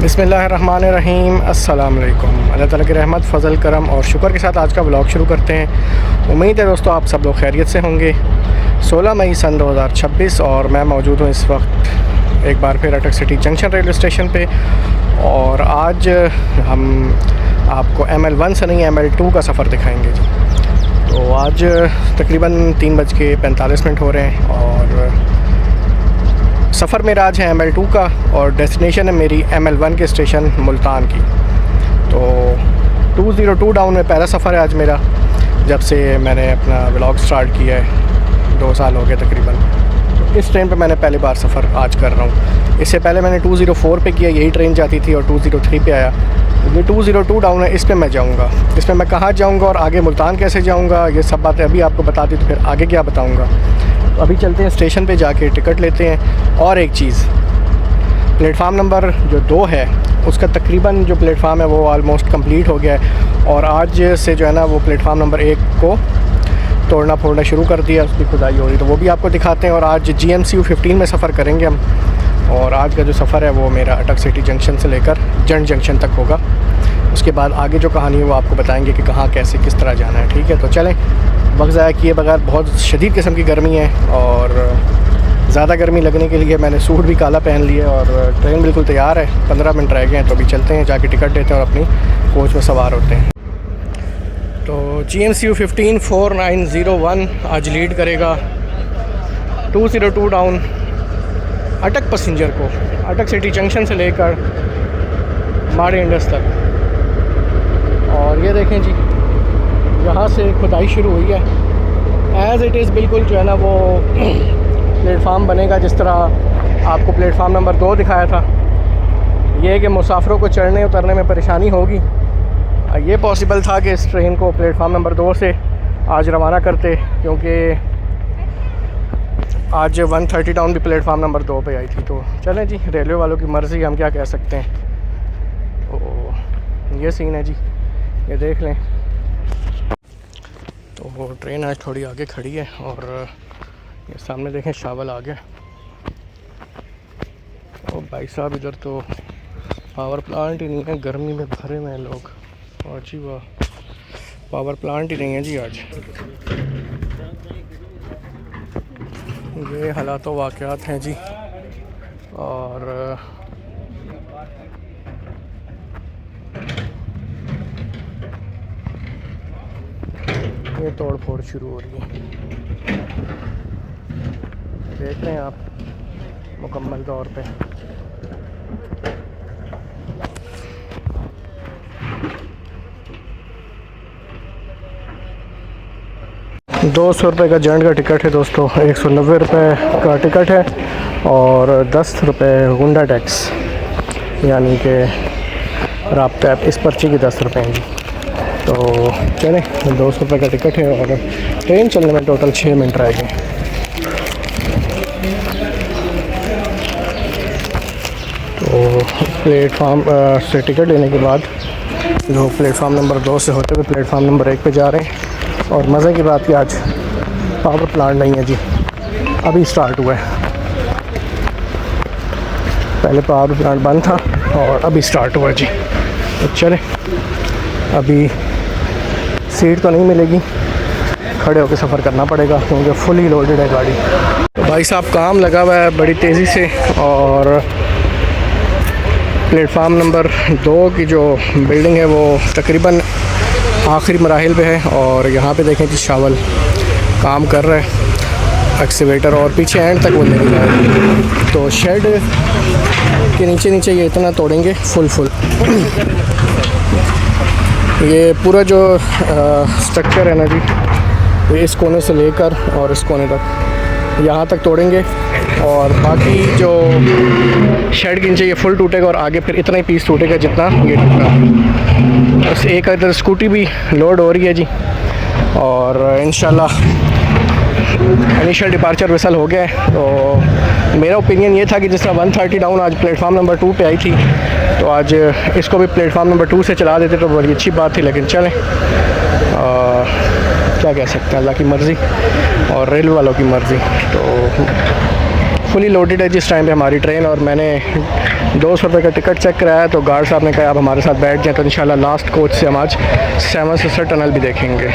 बिस्मिल्लाहिर्रहमानिर्रहीम। अस्सलाम वालेकुम। अल्लाह ताला की रहमत फ़ज़ल करम और शुक्र के साथ आज का व्लॉग शुरू करते हैं। उम्मीद है दोस्तों आप सब लोग खैरियत से होंगे। 16 मई सन 2026 और मैं मौजूद हूँ इस वक्त एक बार फिर अटक सिटी जंक्शन रेलवे स्टेशन पे। और आज हम आपको ML1 से नहीं ML2 का सफ़र दिखाएंगे जी। तो आज तकरीबन 3:45 हो रहे हैं और सफ़र मेरा आज है ML2 का और डेस्टिनेशन है मेरी ML1 के स्टेशन मुल्तान की। तो 202 डाउन में पहला सफ़र है आज मेरा, जब से मैंने अपना व्लॉग स्टार्ट किया है 2 साल हो गए तकरीबन। तो इस ट्रेन पे मैंने पहली बार सफ़र आज कर रहा हूँ। इससे पहले मैंने 204 पे किया, यही ट्रेन जाती थी, और 203 पे आया। ये 202 डाउन है, इस पर मैं जाऊँगा। इस पर मैं कहाँ जाऊँगा और आगे मुल्तान कैसे जाऊँगा, ये सब बातें अभी आपको बता दी, तो फिर आगे क्या बताऊँगा। तो अभी चलते हैं स्टेशन पे, जाके टिकट लेते हैं। और एक चीज़, प्लेटफार्म नंबर जो 2 है उसका तकरीबन जो प्लेटफार्म है वो ऑलमोस्ट कंप्लीट हो गया है, और आज से जो है ना वो प्लेटफार्म नंबर 1 को तोड़ना फोड़ना शुरू कर दिया, उसकी खुदाई हो रही, तो वो भी आपको दिखाते हैं। और आज GMCU 15 में सफ़र करेंगे हम, और आज का जो सफ़र है वो मेरा अटक सिटी जंक्शन से लेकर जंड जंक्शन तक होगा। उसके बाद आगे जो कहानी है वो आपको बताएंगे कि कहाँ कैसे किस तरह जाना है। ठीक है, तो चलें वक्त ज़ाया किए बगैर। बहुत शदीद किस्म की गर्मी है और ज़्यादा गर्मी लगने के लिए मैंने सूट भी काला पहन लिया, और ट्रेन बिल्कुल तैयार है। 15 मिनट रह गए हैं, तो अभी चलते हैं, जाके टिकट लेते हैं और अपनी कोच में सवार होते हैं। तो GMCU 15 4901 आज लीड करेगा 202 डाउन अटक पैसेंजर को, अटक सिटी जंक्शन से लेकर माड़े इंडस तक। और ये देखें जी, यहाँ से खुदाई शुरू हुई है। एज़ इट इज़ बिल्कुल जो है ना वो प्लेटफार्म बनेगा जिस तरह आपको प्लेटफार्म नंबर 2 दिखाया था। ये है कि मुसाफिरों को चढ़ने उतरने में परेशानी होगी। ये पॉसिबल था कि इस ट्रेन को प्लेटफार्म नंबर 2 से आज रवाना करते, क्योंकि आज 130 डाउन भी प्लेटफार्म नंबर 2 पे आई थी। तो चलें जी, रेलवे वालों की मर्ज़ी, हम क्या कह सकते हैं। तो ये सीन है जी, ये देख लें। तो ट्रेन आज थोड़ी आगे खड़ी है और ये सामने देखें शावल आ गया। ओ भाई साहब, इधर तो पावर प्लांट ही नहीं है, गर्मी में भरे हुए हैं लोग। और जी वाह, पावर प्लांट ही नहीं है जी आज। ये हालात वाक़यात हैं जी। और ये तोड़ फोड़ शुरू हो रही है, देख रहे हैं आप मुकम्मल तौर पे। ₹200 का जंड का टिकट है दोस्तों, 190 रुपये का टिकट है, और 10 रुपये गुंडा टैक्स, यानी कि राब्ता इस पर्ची की 10 रुपये हैं जी। तो चलें, 200 रुपये का टिकट है और ट्रेन चलने में टोटल 6 मिनट रह गए। तो प्लेटफार्म से टिकट लेने के बाद जो प्लेटफार्म नंबर 2 से होते हुए प्लेटफार्म नंबर 1 पे जा रहे हैं। और मज़े की बात कि आज पावर प्लांट नहीं है जी, अभी स्टार्ट हुआ है। पहले पावर प्लांट बंद था और अभी स्टार्ट हुआ जी। तो चलें, अभी सीट तो नहीं मिलेगी, खड़े होकर सफ़र करना पड़ेगा क्योंकि फुली लोडेड है गाड़ी। तो भाई साहब काम लगा हुआ है बड़ी तेज़ी से, और प्लेटफार्म नंबर 2 की जो बिल्डिंग है वो तकरीबन आखिरी मराहिल पे है। और यहाँ पे देखें कि शावल काम कर रहा है एक्सीवेटर, और पीछे एंड तक वो नहीं जाएगा। तो शेड के नीचे नीचे ये इतना तोड़ेंगे फुल। ये पूरा जो स्ट्रक्चर है ना जी, ये इस कोने से लेकर और इस कोने तक यहाँ तक तोड़ेंगे, और बाकी जो शेड के नीचे ये फुल टूटेगा, और आगे फिर इतना ही पीस टूटेगा जितना ये टूटा। बस एक इधर स्कूटी भी लोड हो रही है जी, और इंशाल्लाह इनिशियल डिपार्चर विसल हो गया है। तो मेरा ओपिनियन ये था कि जिस तरह 130 डाउन आज प्लेटफार्म नंबर 2 पे आई थी, तो आज इसको भी प्लेटफार्म नंबर 2 से चला देते तो बड़ी अच्छी बात थी। लेकिन चलें, क्या कह सकते हैं, अल्लाह की मर्ज़ी और रेलवे वालों की मर्ज़ी। तो फुली लोडेड है जिस टाइम पे हमारी ट्रेन, और मैंने 200 रुपये का टिकट चेक कराया तो गार्ड साहब ने कहा आप हमारे साथ बैठ जाए, तो इंशाल्लाह लास्ट कोच से हम आज सेवन सिस्टर टनल भी देखेंगे।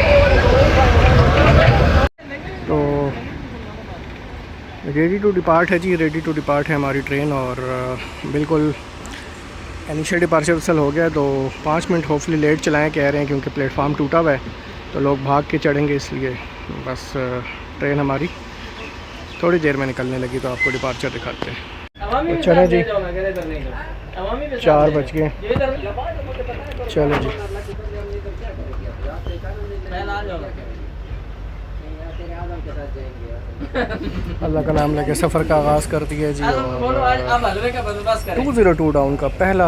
तो रेडी टू डिपार्ट है जी, रेडी टू डिपार्ट है हमारी ट्रेन, और बिल्कुल इनिशियल डिपार्चर वसल हो गया। तो 5 मिनट होपफुली लेट चलाएं कह रहे हैं, क्योंकि प्लेटफार्म टूटा हुआ है तो लोग भाग के चढ़ेंगे, इसलिए बस ट्रेन हमारी थोड़ी देर में निकलने लगी, तो आपको डिपार्चर दिखाते हैं। तो चलें जी, 4 बज गए, चलो जी। अल्लाह का नाम लेके सफ़र का आगाज़ कर दिया जी, और 202 डाउन का पहला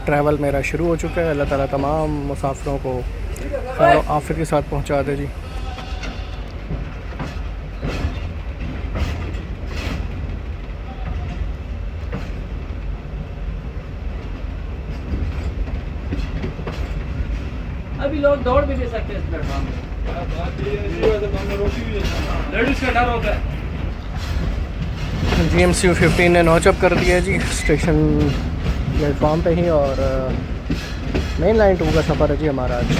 ट्रैवल मेरा शुरू हो चुका है। अल्लाह ताला तमाम मुसाफिरों को खैर आफियत के साथ पहुंचा दे जी। अभी लोग दौड़ भी नहीं सकते इस प्लेटफॉर्म में, लेडीज का डर होता है। GMCU 15 ने नौचअप कर दिया जी स्टेशन प्लेटफॉर्म पे ही, और मेन लाइन 2 का सफ़र है जी हमारा आज।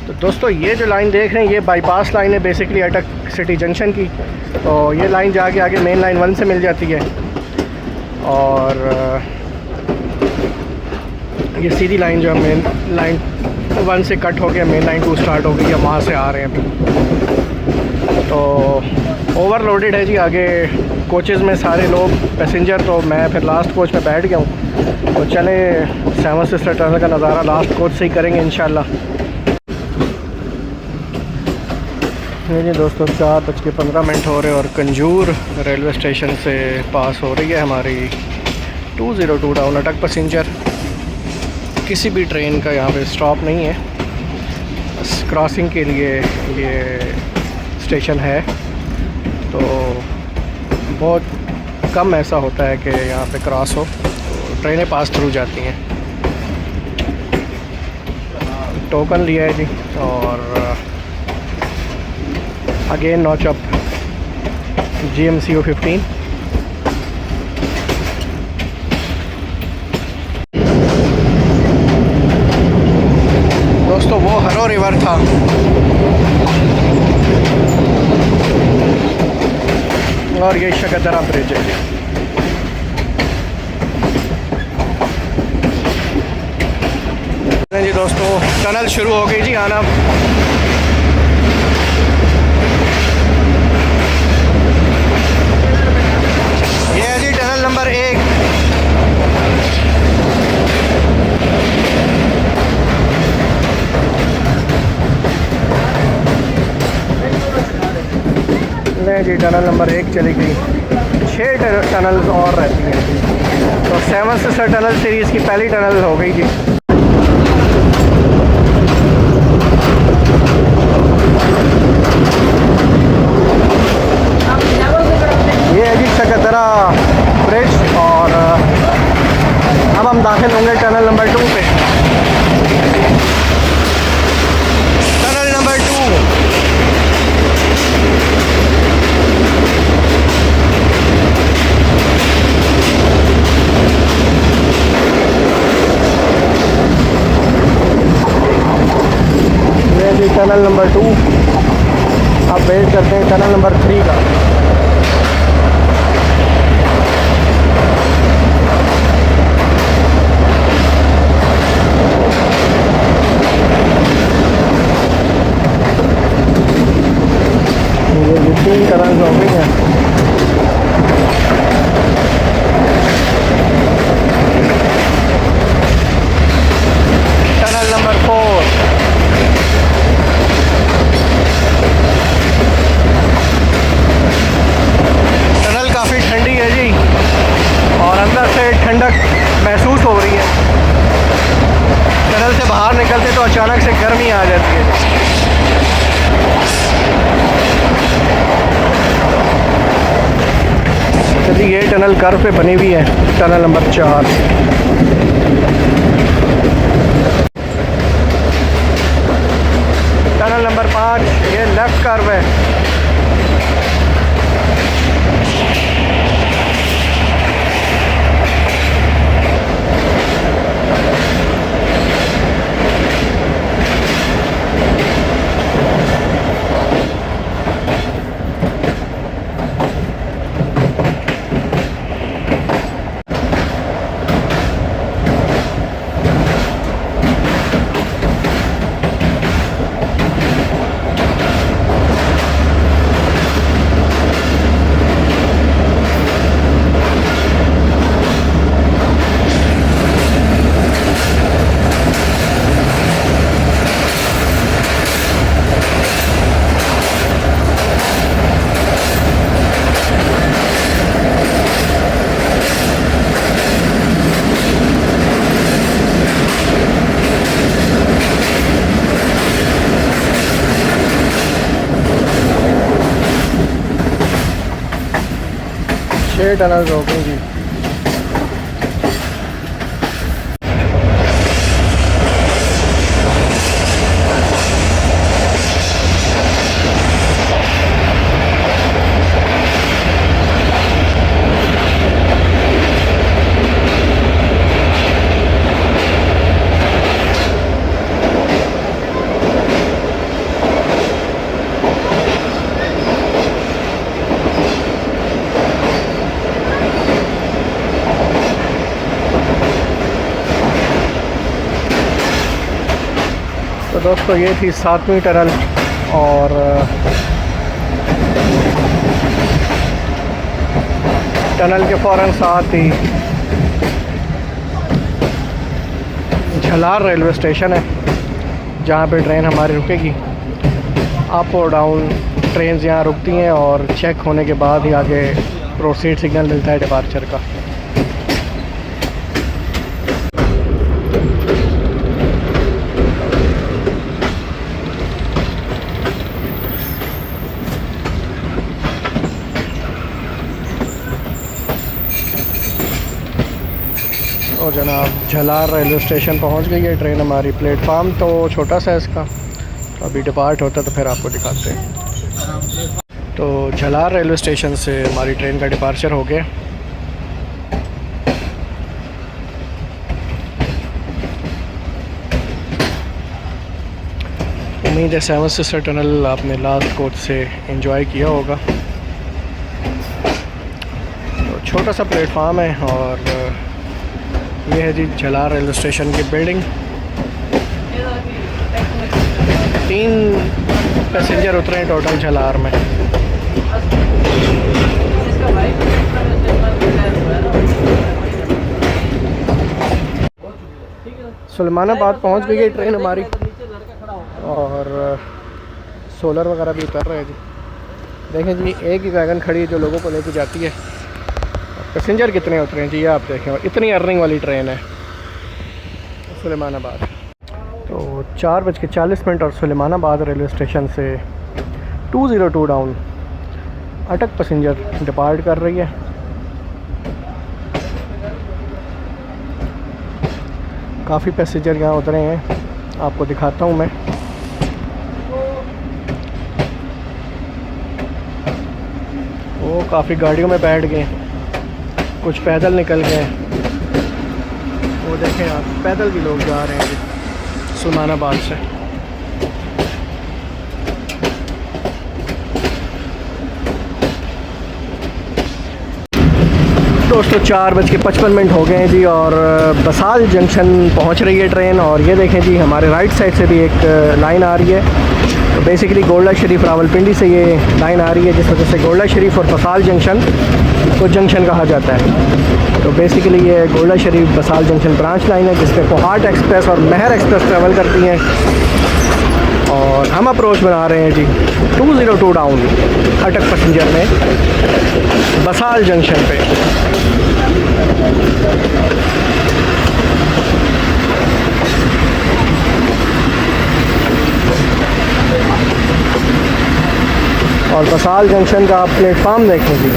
तो दोस्तों ये जो लाइन देख रहे हैं ये बाईपास लाइन है बेसिकली अटक सिटी जंक्शन की। तो ये लाइन जाके आगे मेन लाइन 1 से मिल जाती है, और ये सीधी लाइन जो है मेन लाइन 1 से कट हो गया, मेन लाइन 2 स्टार्ट हो गई है, वहाँ से आ रहे हैं अभी। तो ओवरलोडेड है जी आगे कोचेज़ में सारे लोग पैसेंजर, तो मैं फिर लास्ट कोच में बैठ गया हूँ। तो चले सेवन सिस्टर टनल का नज़ारा लास्ट कोच से ही करेंगे इंशाल्लाह। जी दोस्तों 4:15 हो रहे और कंजूर रेलवे स्टेशन से पास हो रही है हमारी 202 डाउन अटक पैसेंजर। किसी भी ट्रेन का यहाँ पे स्टॉप नहीं है, बस क्रॉसिंग के लिए ये स्टेशन है। तो बहुत कम ऐसा होता है कि यहाँ पे क्रॉस हो, तो ट्रेनें पास थ्रू जाती हैं। टोकन लिया है जी, और अगेन नौचअप GMCU 15। दोस्तों वो हरो रिवर था, और ये शकदरा ब्रिज है जी। दोस्तों टनल शुरू हो गई जी आना। ये है जी टनल नंबर 1। नहीं जी टनल नंबर 1 चली गई, 6 टनल्स और रहती हैं। तो सेवन सिस्टर टनल सीरीज़ की पहली टनल हो गई जी। ये है जी शकदरा ब्रिज, और अब हम दाखिल होंगे टनल नंबर 2 पे। टनल नंबर 2 ये जी टनल नंबर 2। अब वेट करते हैं टनल नंबर 3 का। ये 3 टनल हो गई हैं। Tunnel number 4। टनल काफ़ी ठंडी है जी, और अंदर से ठंडक महसूस हो रही है। टनल से बाहर निकलते तो अचानक से गर्मी आ जाती है। चलिए ये टनल कर्व पे बनी हुई है, टनल नंबर 4। टनल नंबर 5, ये लेफ़्ट कर्व है। छः टनल हो गई जी। तो दोस्तों ये थी 7वीं टनल और टनल के फ़ौरन साथ ही झलार रेलवे स्टेशन है जहाँ पे ट्रेन हमारी रुकेगी। अप और डाउन ट्रेन यहाँ रुकती हैं और चेक होने के बाद ही आगे प्रोसीड सिग्नल मिलता है डिपार्चर का। और जनाब झलार रेलवे स्टेशन पहुंच गई है ट्रेन हमारी। प्लेटफार्म तो छोटा सा है इसका, तो अभी डिपार्ट होता तो फिर आपको दिखाते हैं। तो झलार रेलवे स्टेशन से हमारी ट्रेन का डिपार्चर हो गया। उम्मीद है 7 सिस्टर टनल आपने लास्ट कोच से एंजॉय किया होगा। तो छोटा सा प्लेटफार्म है और ये है जी झलार रेलवे स्टेशन की बिल्डिंग। 3 पैसेंजर उतरे हैं टोटल झलार में। सुलेमानाबाद पहुंच गई है ट्रेन हमारी और सोलर वगैरह भी उतर रहे हैं जी। देखें जी एक ही वैगन खड़ी है जो लोगों को लेके जाती है। पैसेंजर कितने उतरे हैं जी ये आप देखें, और इतनी अर्निंग वाली ट्रेन है सुलेमानाबाद। तो 4:40 और सुलेमानाबाद रेलवे स्टेशन से 202 डाउन अटक पैसेंजर डिपार्ट कर रही है। काफ़ी पैसेंजर यहाँ उतरे हैं, आपको दिखाता हूँ मैं। वो काफ़ी गाड़ियों में बैठ गए, कुछ पैदल निकल गए। वो देखें आप, पैदल भी लोग जा रहे हैं सुलेमानाबाद से। दोस्तों 4:55 हो गए हैं जी और बसाल जंक्शन पहुंच रही है ट्रेन। और ये देखें जी हमारे राइट साइड से भी एक लाइन आ रही है। तो बेसिकली गोल्डा शरीफ रावलपिंडी से ये लाइन आ रही है, जिस वजह से गोल्डा शरीफ और बसाल जंक्शन को जंक्शन कहा जाता है। तो बेसिकली ये गोल्डा शरीफ बसाल जंक्शन ब्रांच लाइन है जिसपे कोहाट एक्सप्रेस और महर एक्सप्रेस ट्रेवल करती हैं। और हम अप्रोच बना रहे हैं जी 202 डाउन अटक पैसेंजर में बसाल जंक्शन पे। और बसाल जंक्शन का आप प्लेटफार्म देखें जी,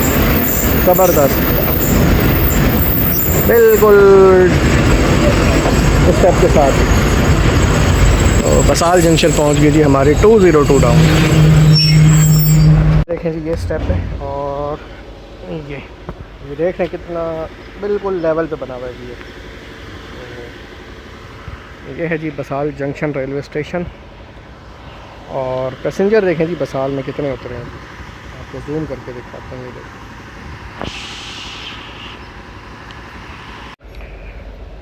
ज़बरदस्त, बिल्कुल स्टेप के साथ। तो बसाल जंक्शन पहुंच गई जी हमारी 202 डाउन। देखें जी ये स्टेप है और ये देख रहे हैं कितना बिल्कुल लेवल पे बना हुआ है जी ये है जी बसाल जंक्शन रेलवे स्टेशन। और पैसेंजर देखें जी बसाल में कितने उतरे हैं जी, आपको जूम करके दिखाते हैं। ये देखें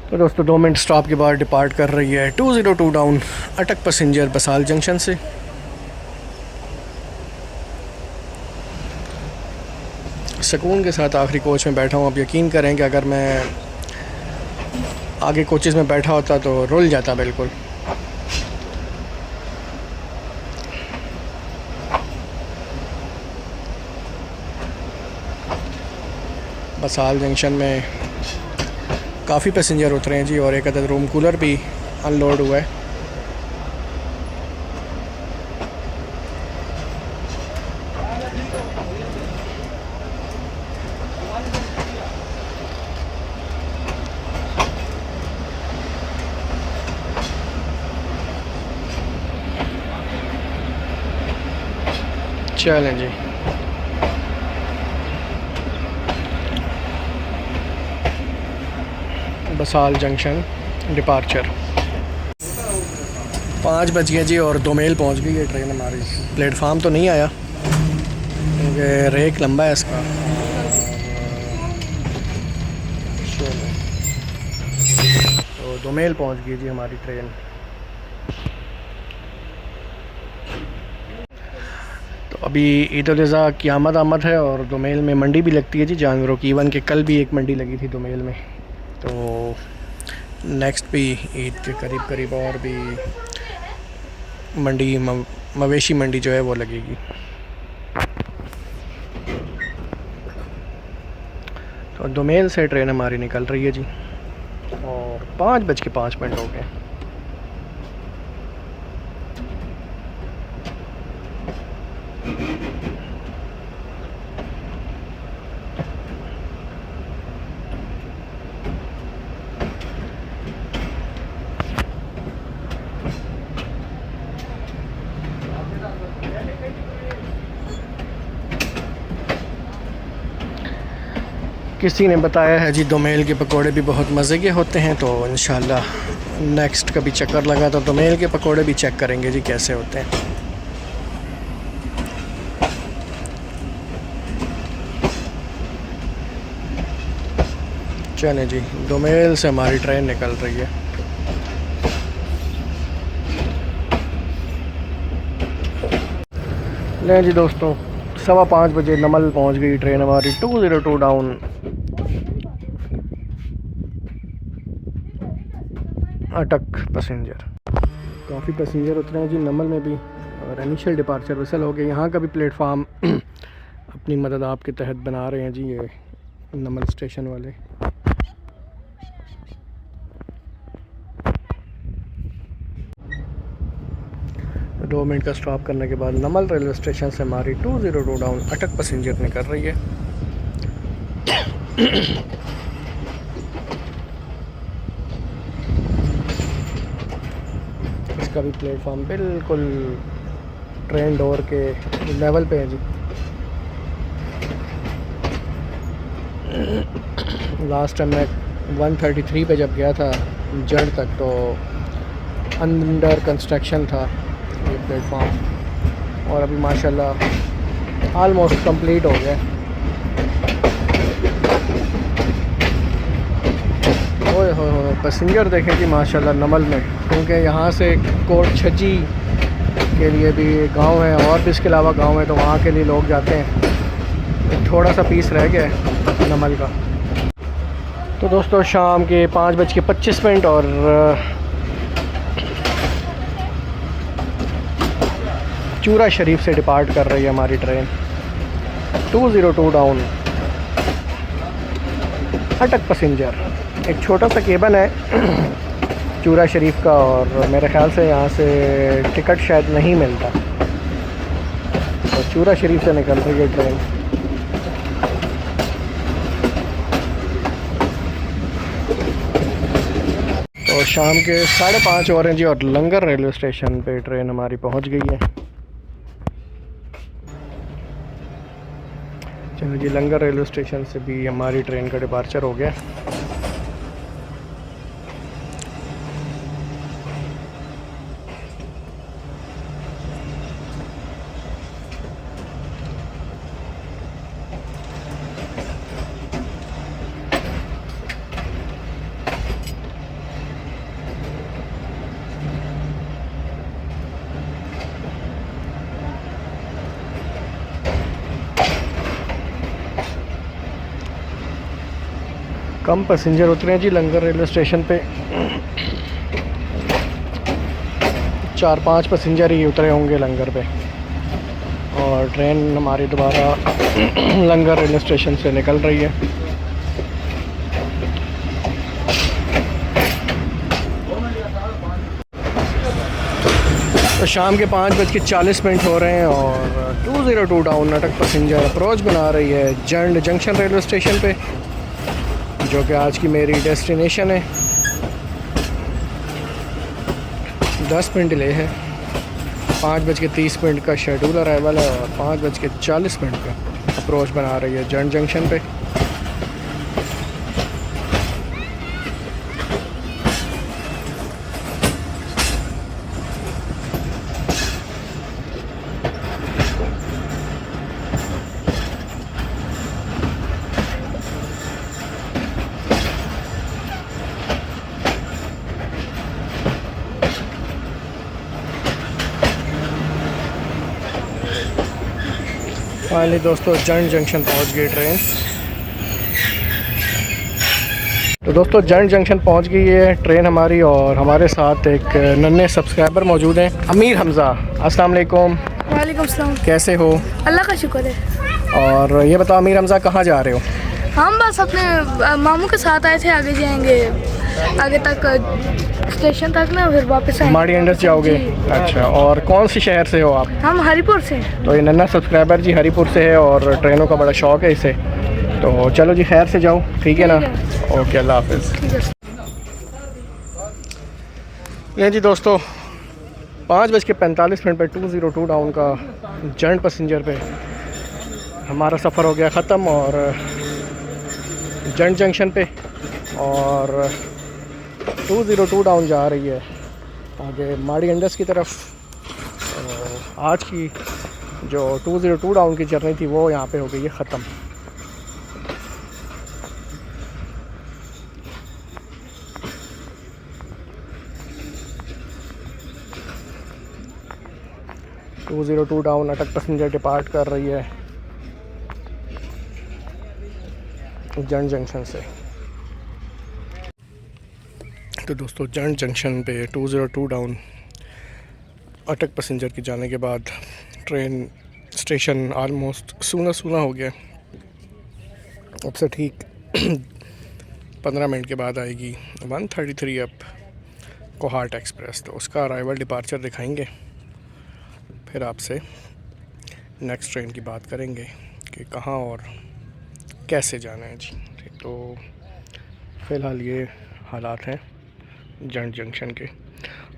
तो दोस्तों 2 मिनट स्टॉप के बाद डिपार्ट कर रही है 202 डाउन अटक पैसेंजर बसाल जंक्शन से। सुकून के साथ आखिरी कोच में बैठा हूँ। अब यकीन करें कि अगर मैं आगे कोचेज़ में बैठा होता तो रुल जाता बिल्कुल। बसाल जंक्शन में काफ़ी पैसेंजर उतरे हैं जी और एक अदद रूम कूलर भी अनलोड हुआ है। चलें जी बसाल जंक्शन डिपार्चर 5 बज गए जी और दोमेल पहुंच गई है ट्रेन हमारी। प्लेटफार्म तो नहीं आया क्योंकि रेक लंबा है इसका। तो दोमेल पहुंच गई जी हमारी ट्रेन। तो अभी ईद उल अज़हा की आमद है और दोमेल में मंडी भी लगती है जी जानवरों की। इवन के कल भी एक मंडी लगी थी दोमेल में। तो नेक्स्ट भी ईद के करीब और भी मंडी मवेशी मंडी जो है वो लगेगी। तो दोमेल से ट्रेन हमारी निकल रही है जी और 5:05 हो गए। किसी ने बताया है जी दोमेल के पकोड़े भी बहुत मज़े के होते हैं। तो इंशाल्लाह नेक्स्ट कभी चक्कर लगा तो दोमेल के पकोड़े भी चेक करेंगे जी कैसे होते हैं। चलें जी दोमेल से हमारी ट्रेन निकल रही है। लें जी दोस्तों 5:15 बजे नमल पहुंच गई ट्रेन हमारी 202 डाउन अटक पैसेंजर। काफ़ी पैसेंजर उतरे हैं जी नमल में भी और इनिशियल डिपार्चर वसल हो गए। यहाँ का भी प्लेटफार्म अपनी मदद आपके तहत बना रहे हैं जी ये नमल स्टेशन वाले। तो 2 मिनट का स्टॉप करने के बाद नमल रेलवे स्टेशन से हमारी 202 डाउन अटक पैसेंजर निकल रही है। इसका भी प्लेटफार्म बिल्कुल ट्रेन डोर के लेवल पे है जी। लास्ट टाइम मैं 133 पे जब गया था जड़ तक तो अंडर कंस्ट्रक्शन था ये प्लेटफार्म और अभी माशाल्लाह आलमोस्ट कंप्लीट हो गया। ओए हो पैसेंजर देखें जी माशाल्लाह नमल में, क्योंकि यहाँ से कोट छज्जी के लिए भी गांव है और भी इसके अलावा गांव है तो वहाँ के लिए लोग जाते हैं। थोड़ा सा पीस रह गया है नमल का। तो दोस्तों शाम के 5:25 और चूरा शरीफ से डिपार्ट कर रही है हमारी ट्रेन 202 डाउन अटक पैसेंजर। एक छोटा सा केबन है चूरा शरीफ का और मेरे ख़्याल से यहाँ से टिकट शायद नहीं मिलता। तो चूरा शरीफ से निकल रही है ट्रेन। तो और शाम के 5:30 हो रहे हैं जी और लंगर रेलवे स्टेशन पे ट्रेन हमारी पहुंच गई है। चलो जी, लंगर रेलवे स्टेशन से भी हमारी ट्रेन का डिपार्चर हो गया। कम पैसेंजर उतरे हैं जी लंगर रेलवे स्टेशन पे। 4-5 पैसेंजर ही उतरे होंगे लंगर पे और ट्रेन हमारी दोबारा लंगर रेलवे स्टेशन से निकल रही है। तो शाम के 5:40 हो रहे हैं और 202 डाउन अटक पैसेंजर अप्रोच बना रही है जंड जंक्शन रेलवे स्टेशन पे, जो कि आज की मेरी डेस्टिनेशन है। 10 मिनट डिले है। 5:30 का शेड्यूल अराइवल है और 5:40 का अप्रोच बना रही है जंड जंक्शन पे। फाइनली दोस्तों जंड जंक्शन पहुंच गई ट्रेन। तो दोस्तों जंड जंक्शन पहुंच गई है ट्रेन हमारी और हमारे साथ एक नन्हे सब्सक्राइबर मौजूद हैं, अमीर हमज़ा। अस्सलाम वालेकुम। वालेकुम सलाम। कैसे हो? अल्लाह का शुक्र है। और ये बताओ अमीर हमज़ा, कहाँ जा रहे हो? हम बस अपने मामू के साथ आए थे, आगे जाएंगे आगे तक स्टेशन तक ना, फिर वापस आएंगे। माड़ी अंडर जाओगे? अच्छा, और कौन सी शहर से हो आप? हम हरिपुर से। तो ये नन्हा सब्सक्राइबर जी हरिपुर से है और ट्रेनों का बड़ा शौक़ है इसे। तो चलो जी, खैर से जाओ, ठीक है ना? ओके, अल्लाह हाफिज़। ठीक है। ये जी दोस्तों 5:45 पे 202 डाउन का जंड पैसेंजर पे हमारा सफ़र हो गया ख़त्म और जंड जंक्शन पे, और 202 डाउन जा रही है आगे माड़ी अंडर्स की तरफ। आज की जो 202 डाउन की जर्नी थी वो यहाँ पे हो गई है ख़त्म। टू 202 डाउन अटक पैसेंजर डिपार्ट कर रही है जंड जंक्शन से। तो दोस्तों जंड जंक्शन पे 202 डाउन अटक पैसेंजर के जाने के बाद ट्रेन स्टेशन आलमोस्ट सूना हो गया। अब से ठीक 15 मिनट के बाद आएगी 133 अप कोहाट एक्सप्रेस। तो उसका अराइवल डिपार्चर दिखाएंगे, फिर आपसे नेक्स्ट ट्रेन की बात करेंगे कि कहाँ और कैसे जाना है जी। तो फ़िलहाल ये हालात हैं जंड जंक्शन के।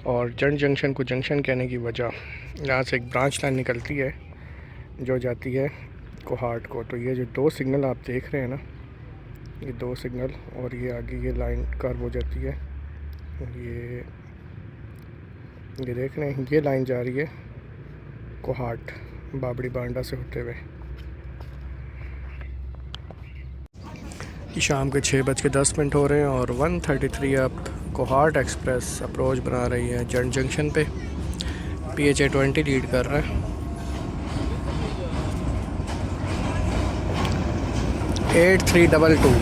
और जंड जंक्शन को जंक्शन कहने की वजह, यहाँ से एक ब्रांच लाइन निकलती है जो जाती है कोहाट को। तो ये जो 2 सिग्नल आप देख रहे हैं ना, ये 2 सिग्नल, और ये आगे ये लाइन कर्व हो जाती है। ये देख रहे हैं, ये लाइन जा रही है कोहाट बाबड़ी बांडा से होते हुए। शाम के 6:10 हो रहे हैं और 133 अप कोहाट एक्सप्रेस अप्रोच बना रही है जंड जंक्शन पे। PHA 20 लीड कर रहा है। 8322।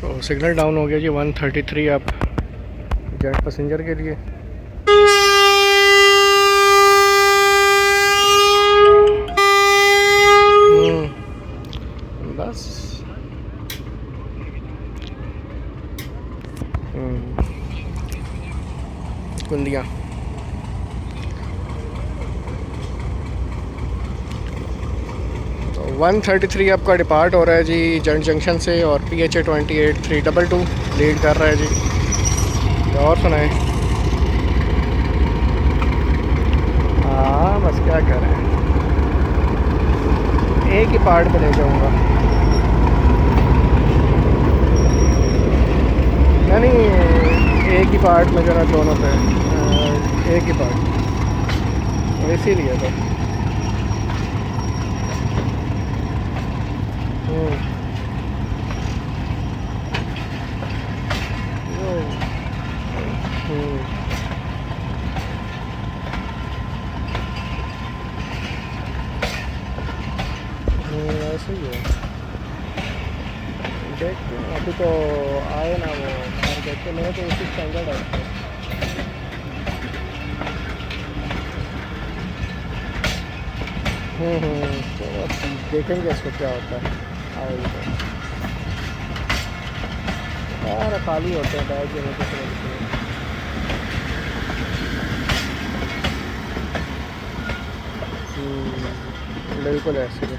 तो सिग्नल डाउन हो गया जी 133 अप जेट पैसेंजर के लिए। बस कुंदियाँ 133 आपका डिपार्ट हो रहा है जी जंड जंक्शन से और PHA 28322 लीड कर रहा है जी। तो और सुनाएं। हाँ बस क्या करें, एक ही पार्ट पे ले जाऊँगा। नहीं एक ही पार्ट में जरा दोनों पे एक ही पार्ट, इसीलिए तो ऐसे ही है। देखते हैं अभी तो आए ना वो बाहर, देखते मैं तो उसी स्टैंडर्ड है। चलो देखेंगे इसको क्या होता है। आएगी तो यार खाली होते हैं बैग जो होते हैं। बिल्कुल ऐसे ही।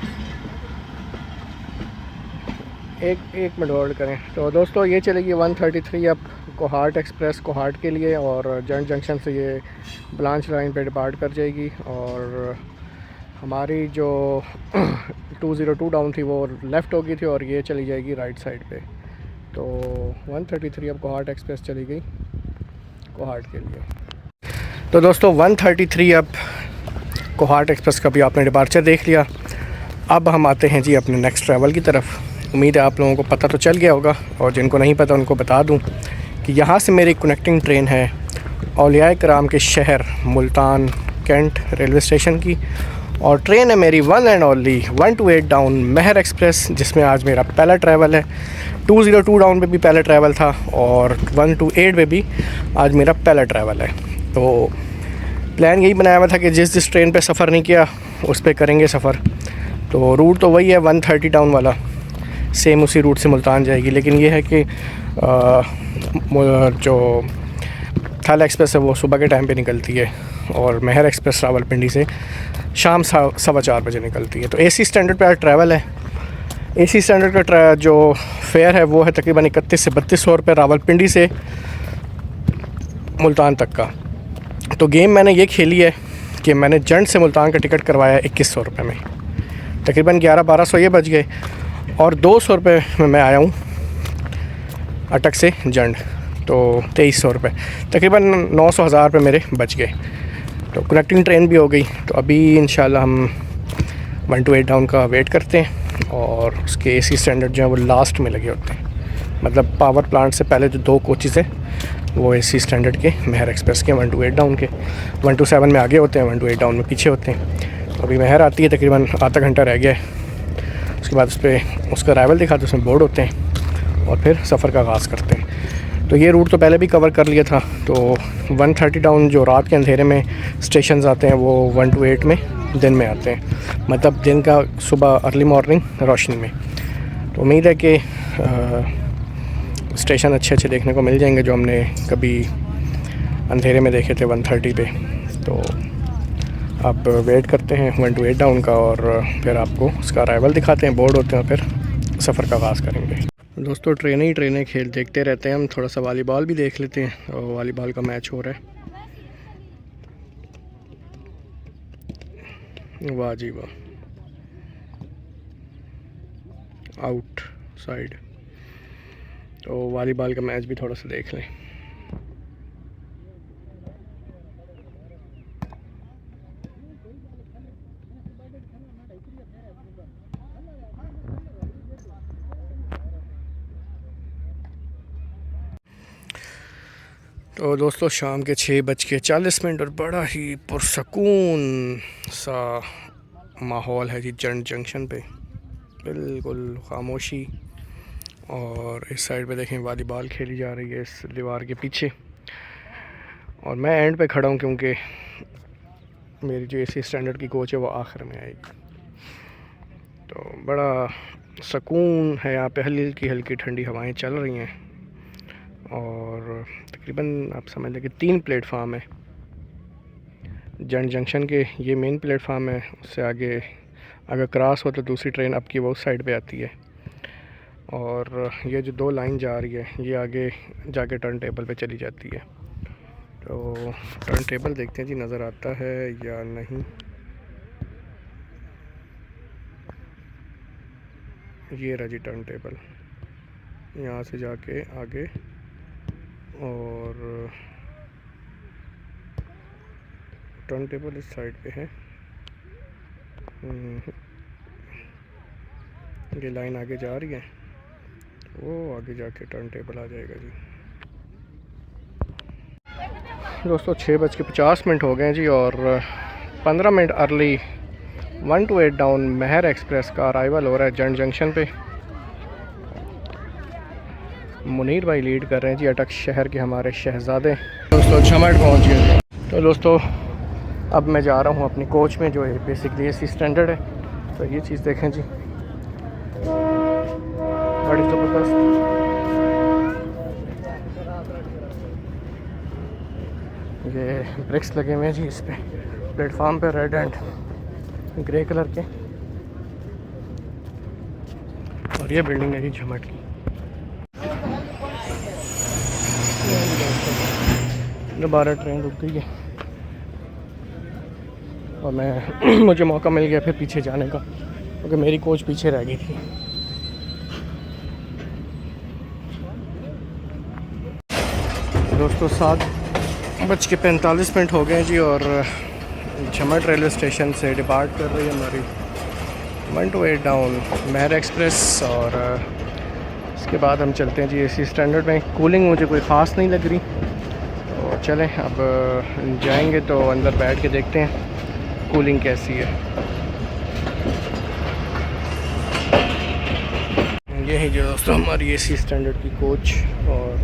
एक मिनट होल्ड करें। तो दोस्तों ये चलेगी 133 अब कोहाट एक्सप्रेस कोहाट के लिए, और जंड जंक्शन से ये ब्लांच लाइन पे डिपार्ट कर जाएगी। और हमारी जो 202 डाउन थी वो लेफ़्ट हो गई थी और ये चली जाएगी राइट साइड पे। तो 133 अब कोहाट एक्सप्रेस चली गई कोहाट के लिए। तो दोस्तों 133 अब कोहाट एक्सप्रेस का भी आपने डिपार्चर देख लिया। अब हम आते हैं जी अपने नेक्स्ट ट्रैवल की तरफ। उम्मीद है आप लोगों को पता तो चल गया होगा, और जिनको नहीं पता उनको बता दूं कि यहाँ से मेरी कनेक्टिंग ट्रेन है औलिया कराम के शहर मुल्तान कैंट रेलवे स्टेशन की, और ट्रेन है मेरी one and only 128 down Mehr express, जिसमें आज मेरा पहला ट्रैवल है। 202 डाउन पे भी पहला ट्रैवल था और 128 पे भी आज मेरा पहला ट्रैवल है। तो प्लान यही बनाया हुआ था कि जिस ट्रेन पे सफ़र नहीं किया उस पर करेंगे सफ़र। तो रूट तो वही है 130 डाउन वाला, सेम उसी रूट से मुल्तान जाएगी। लेकिन ये है कि जो थल एक्सप्रेस है वो सुबह के टाइम पे निकलती है, और महर एक्सप्रेस रावलपिंडी से शाम 4:15 बजे निकलती है। तो AC स्टैंडर्ड पे आज ट्रैवल है। AC स्टैंडर्ड का जो फेयर है वो है तकरीबन 31 से 3200 रुपये रावलपिंडी से मुल्तान तक का। तो गेम मैंने ये खेली है कि मैंने जंड से मुल्तान का टिकट करवाया 2100 रुपये में, तकरीबन 11-1200 ये बच गए, और 200 रुपये में मैं आया हूँ अटक से जंड, तो 2300 रुपये, तकरीबन 900-1000 रुपये मेरे बच गए। तो कनेक्टिंग ट्रेन भी हो गई। तो अभी इंशाल्लाह हम 128 डाउन का वेट करते हैं, और उसके AC स्टैंडर्ड जो है वो लास्ट में लगे होते हैं, मतलब पावर प्लांट से पहले जो 2 कोचेस हैं वो AC स्टैंडर्ड के महर एक्सप्रेस के 128 डाउन के 127 में आगे होते हैं, 128 डाउन में पीछे होते हैं। तो अभी महर आती है, तकरीबन आधा घंटा रह गया है। उसके बाद उस पर उसका अराइवल दिखाते, उसमें बोर्ड होते हैं, और फिर सफ़र का आगाज़ करते हैं। तो ये रूट तो पहले भी कवर कर लिया था। तो 130 डाउन जो रात के अंधेरे में स्टेशंस आते हैं वो 128 में दिन में आते हैं, मतलब दिन का सुबह अर्ली मॉर्निंग रोशनी में। तो उम्मीद है कि स्टेशन अच्छे देखने को मिल जाएंगे जो हमने कभी अंधेरे में देखे थे 130 पे। तो अब वेट करते हैं 128 डाउन का, और फिर आपको उसका अराइवल दिखाते हैं, बोर्ड होते हैं, फिर सफ़र का आगाज़ करेंगे। दोस्तों ट्रेनें खेल देखते रहते हैं हम, थोड़ा सा वॉलीबॉल भी देख लेते हैं। और वॉलीबॉल का मैच हो रहा है, वाह जी वाह, आउट साइड। तो वॉलीबॉल का मैच भी थोड़ा सा देख लें। तो दोस्तों शाम के 6:40 और बड़ा ही पुरसकून सा माहौल है जी जंड जंक्शन पे, बिल्कुल खामोशी। और इस साइड पे देखें वॉलीबॉल खेली जा रही है इस दीवार के पीछे, और मैं एंड पे खड़ा हूँ क्योंकि मेरी जो AC स्टैंडर्ड की कोच है वो आखिर में आएगी। तो बड़ा सुकून है यहाँ पे, हल्की ठंडी हवाएं चल रही हैं, और तकरीबन आप समझ लें कि 3 प्लेटफार्म है जंड जंक्शन के। ये मेन प्लेटफार्म है, उससे आगे अगर क्रॉस हो तो दूसरी ट्रेन आपकी वो उस साइड पे आती है। और ये जो 2 लाइन जा रही है ये आगे जाके टर्न टेबल पे चली जाती है। तो टर्न टेबल देखते हैं जी नज़र आता है या नहीं। ये रहा जी टर्न टेबल, यहाँ से जाके आगे और टर्न टेबल इस साइड पे है। ये लाइन आगे जा रही है, वो आगे जाके टर्न टेबल आ जाएगा जी। दोस्तों 6:50 हो गए हैं जी और 15 minute early 128 down Mehr express का अराइवल हो रहा है जंड जंक्शन पे। मुनीर भाई लीड कर रहे हैं जी, अटक शहर के हमारे शहजादे। दोस्तों झमट पहुंच गए। तो दोस्तों अब मैं जा रहा हूं अपनी कोच में जो है बेसिकली एसी स्टैंडर्ड है। तो ये चीज़ देखें जी, बड़ी ज़बरदस्त। ये ब्रिक्स लगे हुए हैं जी इस पर प्लेटफार्म पे, रेड एंड ग्रे कलर के। और ये बिल्डिंग है जी झमट की। दोबारा ट्रेन रुक गई है और मैं मुझे मौका मिल गया फिर पीछे जाने का, क्योंकि मेरी कोच पीछे रह गई थी। दोस्तों 7:45 हो गए जी और झमट रेलवे स्टेशन से डिपार्ट कर रही है हमारी 128 डाउन महर एक्सप्रेस। और इसके बाद हम चलते हैं जी एसी स्टैंडर्ड में। कूलिंग मुझे कोई ख़ास नहीं लग रही, तो चलें अब जाएंगे तो अंदर बैठ के देखते हैं कूलिंग कैसी है। ये है जो दोस्तों हमारी एसी स्टैंडर्ड की कोच। और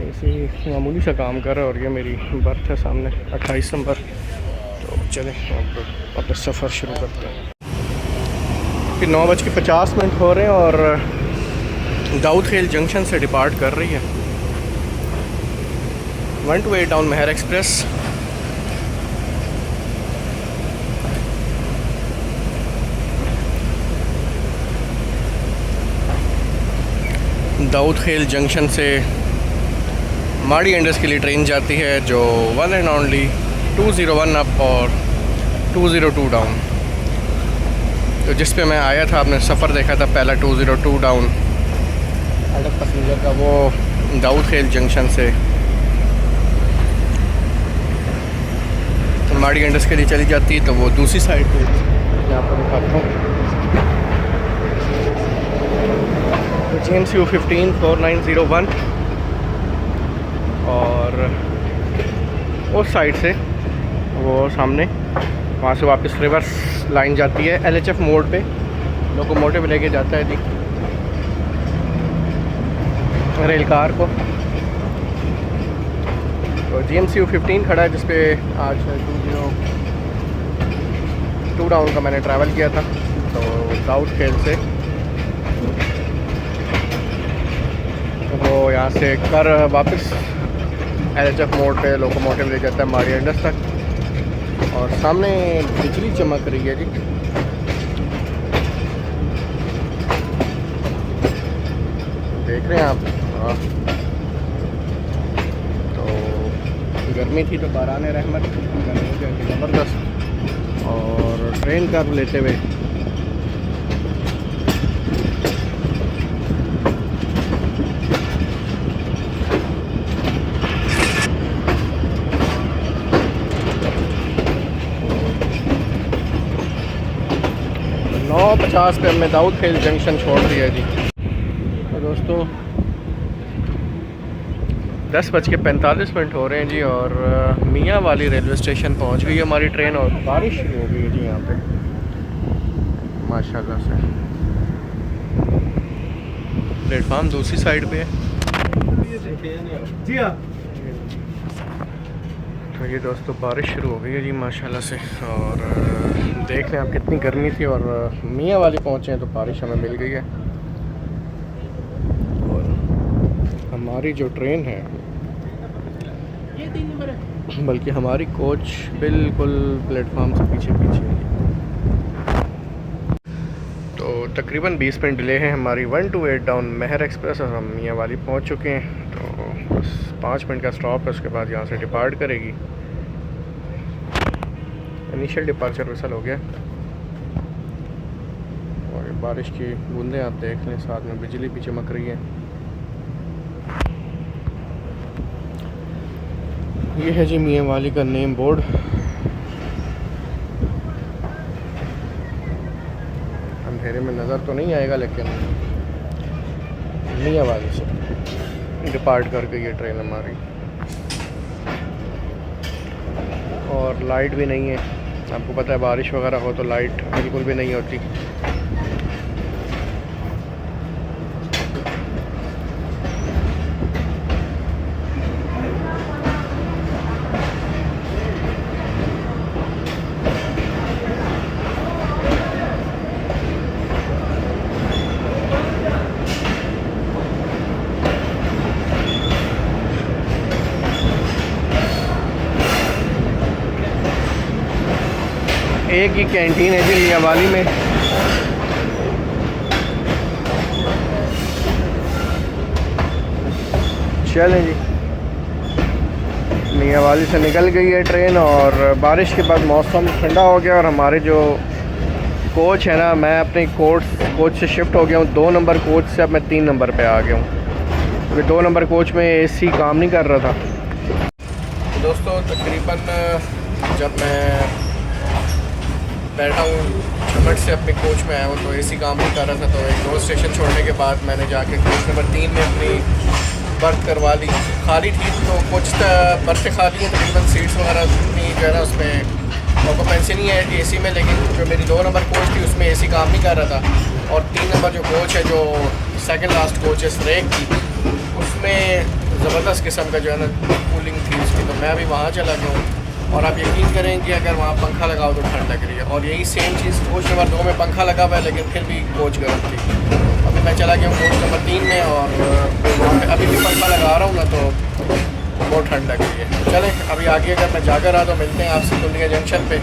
एसी मामूली सा काम कर रहा है और ये मेरी बर्थ है सामने 28 नंबर। तो चलें अब अपना सफ़र शुरू करते हैं। फिर 9:50 हो रहे हैं और दाऊद खेल जंक्शन से डिपार्ट कर रही है 128 डाउन महर एक्सप्रेस। दाऊद खेल जंक्शन से माड़ी एंडर्स के लिए ट्रेन जाती है जो 1 एंड ओनली 201 अप और 202 डाउन। तो जिस पे मैं आया था, आपने सफ़र देखा था पहला 202 डाउन अटक पैसेंजर का, वो दाऊद खेल जंक्शन से माड़ी एंडर्स के लिए चली जाती है। तो वो दूसरी साइड पे यहाँ पर दिखाता हूँ। तो GMCU 154901 और उस साइड से वो सामने वहाँ से वापस रिवर्स लाइन जाती है LHF मोड पे, लोकोमोटिव लेके जाता है जी रेल कार को। तो GMCU 15 खड़ा है जिसपे आज 202 डाउन का मैंने ट्रैवल किया था। तो दाऊद खेल से वो यहाँ से कर वापस LHF मोड पे लोकोमोटिव ले जाता है माड़ी एंडर्स तक। और सामने बिजली चमक रही है जी। देख रहे हैं आप। तो गर्मी थी तो बारान रहमत ज़बरदस्त। और ट्रेन का लेते हुए तो 9:50 पे हमने दाऊद खेल जंक्शन छोड़ दिया जी। तो दोस्तों 10:45 हो रहे हैं जी और मियाँ वाली रेलवे स्टेशन पहुंच गई है हमारी ट्रेन। और बारिश शुरू हो गई है जी यहाँ पे माशाल्लाह से। प्लेटफार्म दूसरी साइड पे है जी। हाँ, तो ये दोस्तों बारिश शुरू हो गई है जी माशाल्लाह से। और देख लें आप कितनी गर्मी थी और मियाँ वाली पहुँचे हैं तो बारिश हमें मिल गई है। और हमारी जो ट्रेन है ये 3 नंबर है। बल्कि हमारी कोच बिल्कुल प्लेटफार्म से पीछे पीछे है। तो तकरीबन 20 मिनट डिले है हमारी 128 डाउन मेहर एक्सप्रेस और हम मियाँ वाली पहुँच चुके हैं। तो बस 5 मिनट का स्टॉप है, उसके बाद यहाँ से डिपार्ट करेगी। इनिशियल डिपार्चर विसल हो गया और बारिश की बूंदें आप देख लें, साथ में बिजली भी चमक रही है। ये है जी मियाँ वाली का नेम बोर्ड। अंधेरे में नज़र तो नहीं आएगा, लेकिन मियाँ वाली से डिपार्ट कर गई है ट्रेन हमारी। और लाइट भी नहीं है, आपको पता है बारिश वगैरह हो तो लाइट बिल्कुल भी नहीं होती। एक ही कैंटीन है जी मियाँ वाली में। चलें जी, मियाँ वाली से निकल गई है ट्रेन और बारिश के बाद मौसम ठंडा हो गया। और हमारे जो कोच है ना, मैं अपने कोच से शिफ्ट हो गया हूँ। 2 नंबर कोच से अब मैं 3 नंबर पे आ गया हूँ, क्योंकि 2 नंबर कोच में एसी काम नहीं कर रहा था। तो दोस्तों तकरीबन जब मैं बैठा हूँ झमट से अपने कोच में आया हूँ तो एसी काम नहीं कर रहा था। तो एक 2 स्टेशन छोड़ने के बाद मैंने जाके कोच नंबर 3 में अपनी बर्थ करवा ली। खाली थी तो कुछ बर्थ खाली हैं, तकरीबन सीट्स वगैरह नहीं जो है ना उसमें ऑक्यूपेंसी नहीं है एसी में। लेकिन जो मेरी 2 नंबर कोच थी उसमें एसी काम नहीं कर रहा था। और 3 नंबर जो कोच है, जो सेकंड लास्ट कोच है स्ट्रेक की, उसमें ज़बरदस्त किस्म का जो है ना कूलिंग थी उसकी। तो मैं अभी वहाँ चला गया हूँ और आप यकीन करें कि अगर वहाँ पंखा लगाओ तो ठंड लग रही है। और यही सेम चीज़ कोच नंबर 2 में पंखा लगा हुआ है, लेकिन फिर भी कोच गर्म थी। अभी मैं चला गया हूँ कोच नंबर 3 में और अभी भी पंखा लगा रहा हूँ ना, तो बहुत ठंड लग रही है। चलें अभी आगे अगर मैं जाकर रहा तो मिलते हैं आपसे कुंदिया जंक्शन पे,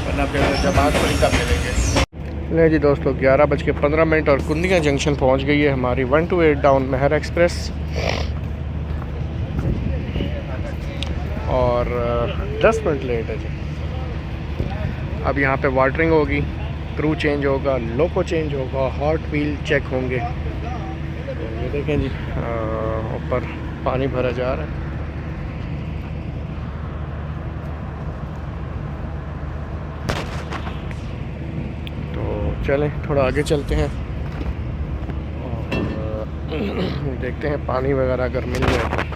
वरना फिर जब आँख खुली तब मिलेंगे। नहीं जी दोस्तों, 11:15 और कुंदिया जंक्शन पहुँच गई है हमारी 128 डाउन मेहर एक्सप्रेस। और 10 मिनट लेट है जी। अब यहाँ पे वाटरिंग होगी, क्रू चेंज होगा, लोको चेंज होगा, हॉट व्हील चेक होंगे। तो ये देखें जी, ऊपर पानी भरा जा रहा है। तो चलें थोड़ा आगे चलते हैं और देखते हैं पानी वगैरह अगर मिल जाए।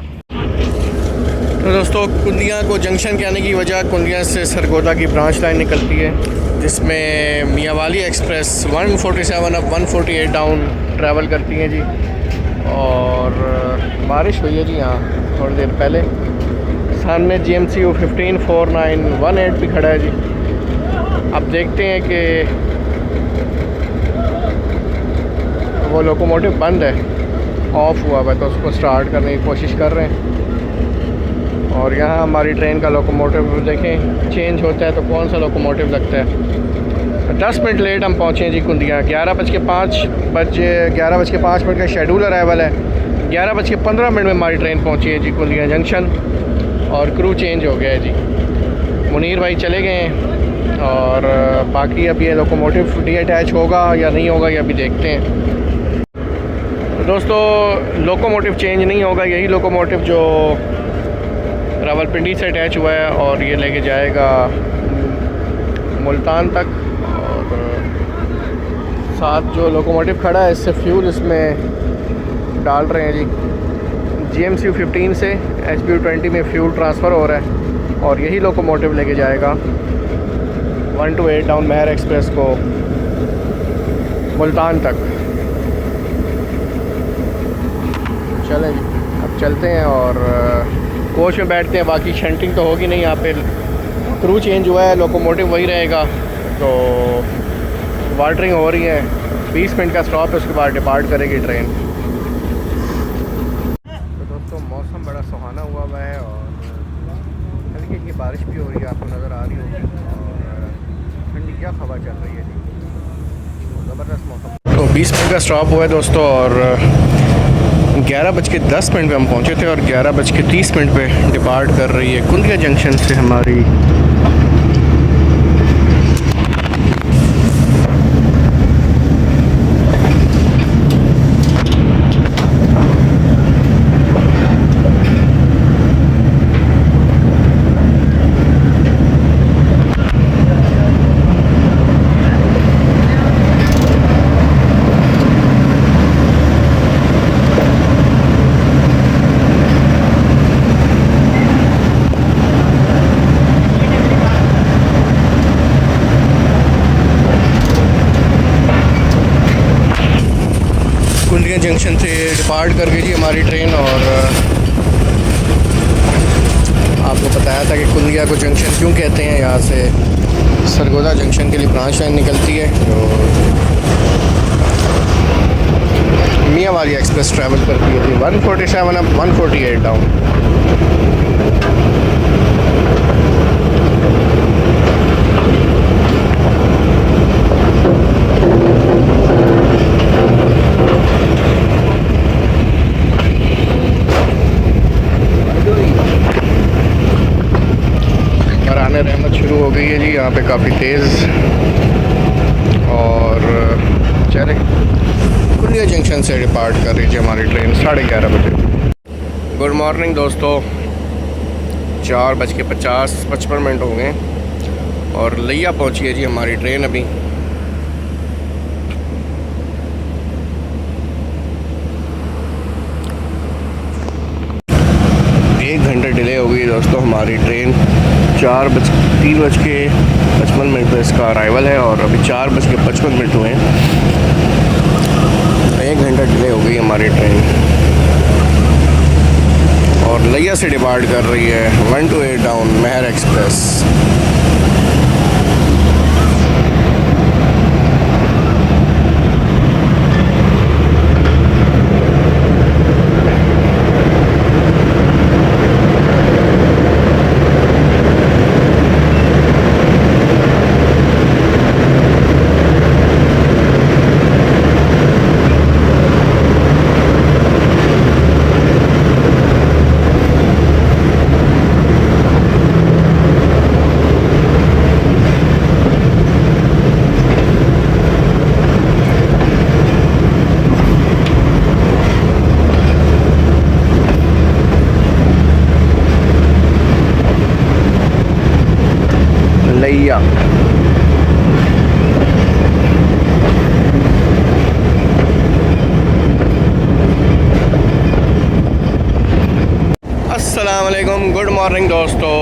तो दोस्तों कुंदिया को जंक्शन कहने की वजह, कुंदिया से सरगोदा की ब्रांच लाइन निकलती है, जिसमें मियाँ वाली एक्सप्रेस 147 अप 148 डाउन ट्रैवल करती है जी। और बारिश हुई है जी यहाँ थोड़ी देर पहले। सामने GMCU 154918 भी खड़ा है जी। अब देखते हैं कि वो लोकोमोटिव बंद है, ऑफ हुआ है, तो उसको स्टार्ट करने की कोशिश कर रहे हैं। और यहाँ हमारी ट्रेन का लोकोमोटिव देखें चेंज होता है तो कौन सा लोकोमोटिव लगता है। 10 मिनट लेट हम पहुँचे जी कुंदिया। 11:05 का शेड्यूल अराइवल है। 11:15 में हमारी ट्रेन पहुँची है जी कुंदिया जंक्शन। और क्रू चेंज हो गया है जी, मुनीर भाई चले गए हैं। और बाकी अब ये लोकोमोटिव डीअटैच होगा या नहीं होगा ये अभी देखते हैं। तो दोस्तों लोकोमोटिव चेंज नहीं होगा, यही लोकोमोटिव जो रावलपिंडी से अटैच हुआ है और ये लेके जाएगा मुल्तान तक। और साथ जो लोकोमोटिव खड़ा है इससे फ्यूल इसमें डाल रहे हैं जी। GMCU 15 से HBU 20 में फ्यूल ट्रांसफ़र हो रहा है और यही लोकोमोटिव लेके जाएगा 128 डाउन मेहर एक्सप्रेस को मुल्तान तक। चलें जी अब चलते हैं और कोच में बैठते हैं। बाकी शंटिंग तो होगी नहीं यहाँ पे, क्रू चेंज हुआ है, लोकोमोटिव वही रहेगा। तो वाटरिंग हो रही है, 20 मिनट का स्टॉप है, उसके बाद डिपार्ट करेगी ट्रेन। तो दोस्तों मौसम बड़ा सुहाना हुआ है और बारिश भी हो रही है, आपको नज़र आ रही होगी, और ठंडी क्या हवा चल रही है जी, ज़बरदस्त मौसम। तो 20 मिनट का स्टॉप हुआ है दोस्तों, और 11:10 पे हम पहुँचे थे, और 11:30 पे डिपार्ट कर रही है कुंदिया जंक्शन से हमारी कुंदिया जंक्शन से डिपार्ट कर गई जी हमारी ट्रेन। और आपको बताया था कि कुंदिया को जंक्शन क्यों कहते हैं, यहाँ से सरगोदा जंक्शन के लिए ब्रांच लाइन निकलती है जो मियाँ वाली एक्सप्रेस ट्रैवल करती है जी। 147 अप 148 डाउन। रहमत शुरू हो गई है जी यहाँ पे काफ़ी तेज़। और चले कुंदिया जंक्शन से डिपार्ट कर रही थी हमारी ट्रेन 11:30 बजे। गुड मॉर्निंग दोस्तों, 4:50-55 हो गए और लिया पहुँची है जी हमारी ट्रेन। अभी एक घंटा डिले हो गई दोस्तों हमारी ट्रेन। 3:55 पे इसका अराइवल है, और अभी 4:55 हुए हैं। 1 घंटा डिले हो गई हमारी ट्रेन, और लिया से डिपार्ट कर रही है 128 डाउन महर एक्सप्रेस। लिया अस्सलाम वालेकुम, गुड मॉर्निंग दोस्तों।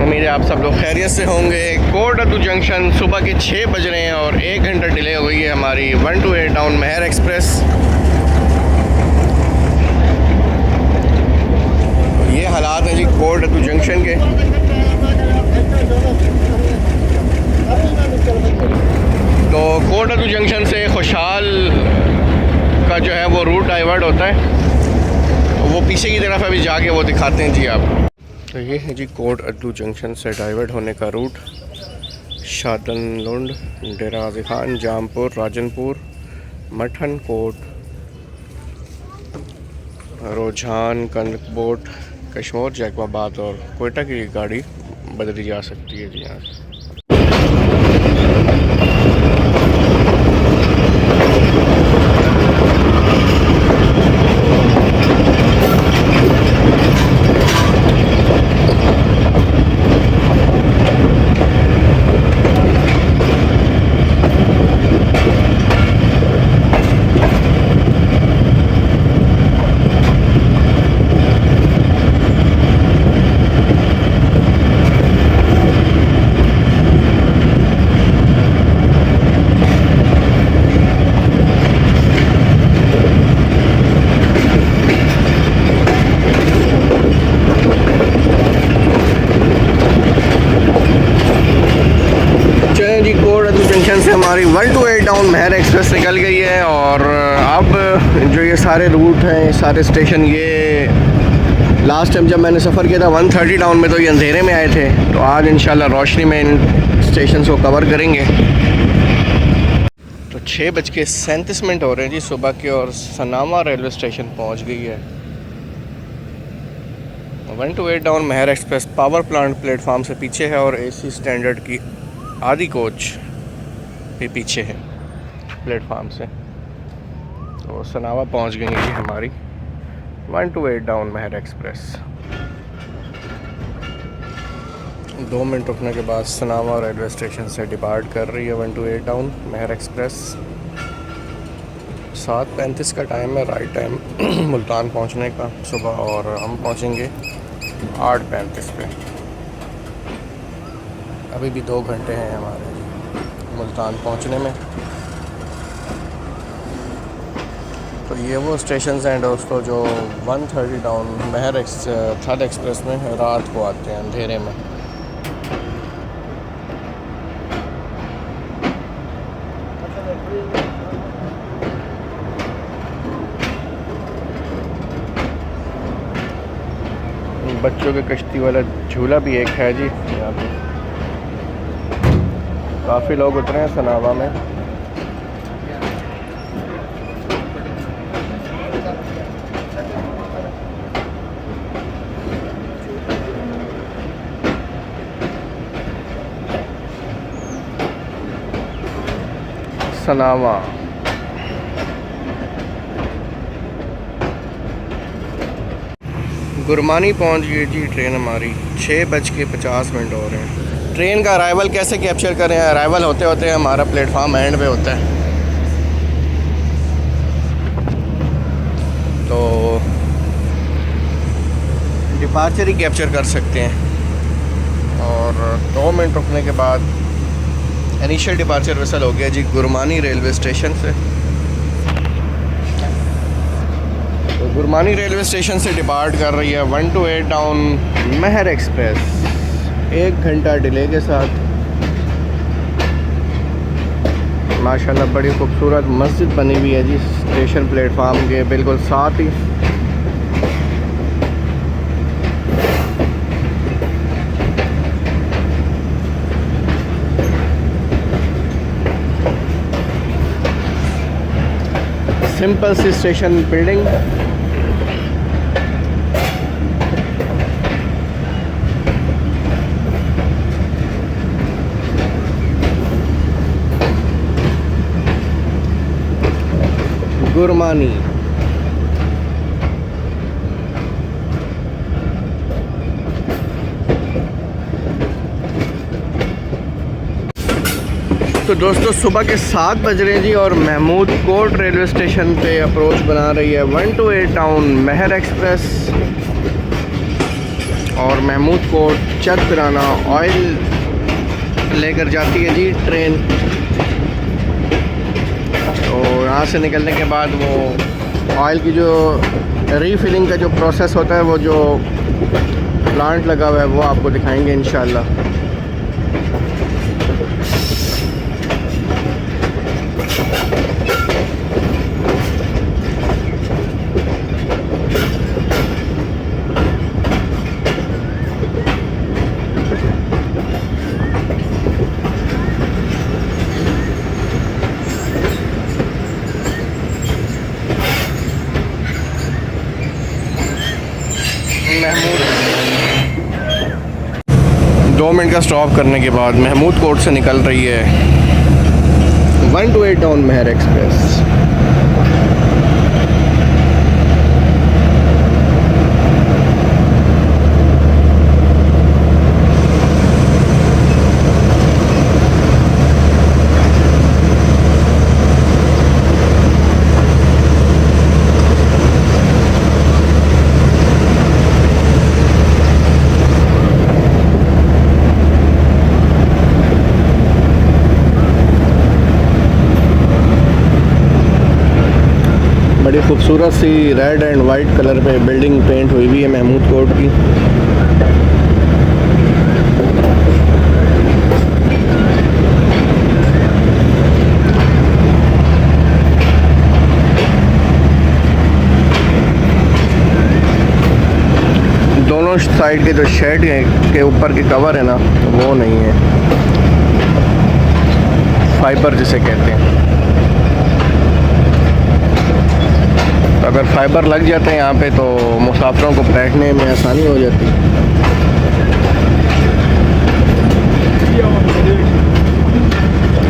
उम्मीद है आप सब लोग खैरियत से होंगे। कोट अद्दू जंक्शन सुबह के 6 बज रहे हैं और 1 घंटा डिले हो गई है हमारी 128 डाउन महर एक्सप्रेस। ये हालात हैं जी कोट अद्दू जंक्शन के। तो कोट अद्दू जंक्शन से खुशहाल का जो है वो रूट डाइवर्ट होता है, वो पीछे की तरफ अभी जाके वो दिखाते हैं जी आप। तो ये है जी कोट अद्दू जंक्शन से डाइवर्ट होने का रूट। शादन लुंड, डेरा गाजी खान, जामपुर, राजनपुर, मठन कोट, रोजान, कंदकोट, कश्मीर, जैकबाबाद और कोयटा की गाड़ी बदली जा सकती है जी यहाँ से। से हमारी 128 डाउन महर एक्सप्रेस निकल गई है। और अब जो ये सारे रूट हैं, सारे स्टेशन, ये लास्ट टाइम जब मैंने सफ़र किया था 130 डाउन में तो ये अंधेरे में आए थे, तो आज इंशाल्लाह रोशनी में इन स्टेशन को कवर करेंगे। तो 6:37 हो रहे हैं जी सुबह के, और सनामा रेलवे स्टेशन पहुंच गई है। 128 डाउन मेहर एक्सप्रेस पावर प्लांट प्लेटफार्म से पीछे है, और AC स्टैंडर्ड की आधी कोच भी पीछे है प्लेटफार्म से। तो सनामा पहुंच गई है जी हमारी 128 डाउन मेहर एक्सप्रेस। 2 मिनट रुकने के बाद सनामा रेलवे स्टेशन से डिपार्ट कर रही है 128 डाउन मेहर एक्सप्रेस। 7:35 का टाइम है, राइट टाइम मुल्तान पहुंचने का सुबह, और हम पहुंचेंगे 8:35 पे। अभी भी 2 घंटे हैं हमारे मुल्तान पहुंचने में। तो ये वो स्टेशन हैं दोस्तों जो 130 डाउन मेहर थर्ड एक्सप्रेस में रात को आते हैं अंधेरे में। बच्चों के कश्ती वाला झूला भी एक है जी यहाँ पे। काफ़ी लोग उतरे हैं सनावा में। सनावा गुरमानी पहुंच गई जी ट्रेन हमारी। 6:50 हो रहे हैं। ट्रेन का अराइवल कैसे कैप्चर करें? अराइवल होते होते हमारा प्लेटफार्म एंड पे होता है, तो डिपार्चर ही कैप्चर कर सकते हैं। और 2 मिनट रुकने के बाद इनिशियल डिपार्चर विसल हो गया जी गुरमानी रेलवे स्टेशन से। तो गुरमानी रेलवे स्टेशन से डिपार्ट कर रही है 128 डाउन मेहर एक्सप्रेस, 1 घंटा डिले के साथ। माशाल्लाह बड़ी खूबसूरत मस्जिद बनी हुई है जी स्टेशन प्लेटफार्म के बिल्कुल साथ ही। सिंपल सी स्टेशन बिल्डिंग। गुरमानी तो दोस्तों सुबह के 7 बज रहे हैं जी, और महमूद कोट रेलवे स्टेशन पे अप्रोच बना रही है 128 डाउन मेहर एक्सप्रेस। और महमूद कोट चतराना ऑयल लेकर जाती है जी ट्रेन। तो यहाँ से निकलने के बाद वो ऑयल की जो रीफिलिंग का जो प्रोसेस होता है, वो जो प्लांट लगा हुआ है वो आपको दिखाएंगे इंशाल्लाह। महमूद 2 मिनट का स्टॉप करने के बाद महमूद कोट से निकल रही है 128 डाउन मेहर एक्सप्रेस। बड़ी खूबसूरत सी रेड एंड वाइट कलर पे बिल्डिंग पेंट हुई हुई है महमूद कोट की। साइड के जो शेड के ऊपर के कवर है ना वो नहीं है, फाइबर जिसे कहते हैं। तो अगर फाइबर लग जाते हैं यहाँ पे तो मुसाफिरों को बैठने में आसानी हो जाती है।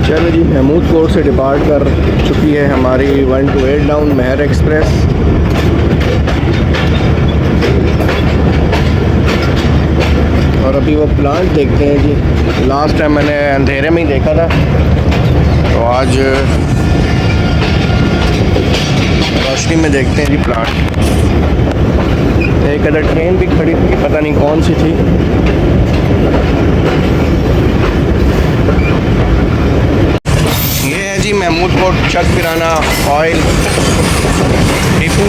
चलो जी, महमूद कोर्ट से डिपार्ट कर चुकी है हमारी 1 to 8 डाउन महर एक्सप्रेस। और अभी वो प्लांट देखते हैं जी। लास्ट टाइम मैंने अंधेरे में ही देखा था, तो आज रोशनी में देखते हैं जी प्लांट। एक अदर ट्रेन भी खड़ी थी, पता नहीं कौन सी थी। ये है जी महमूद कोर्ट चक पिराना ऑयल डिपो।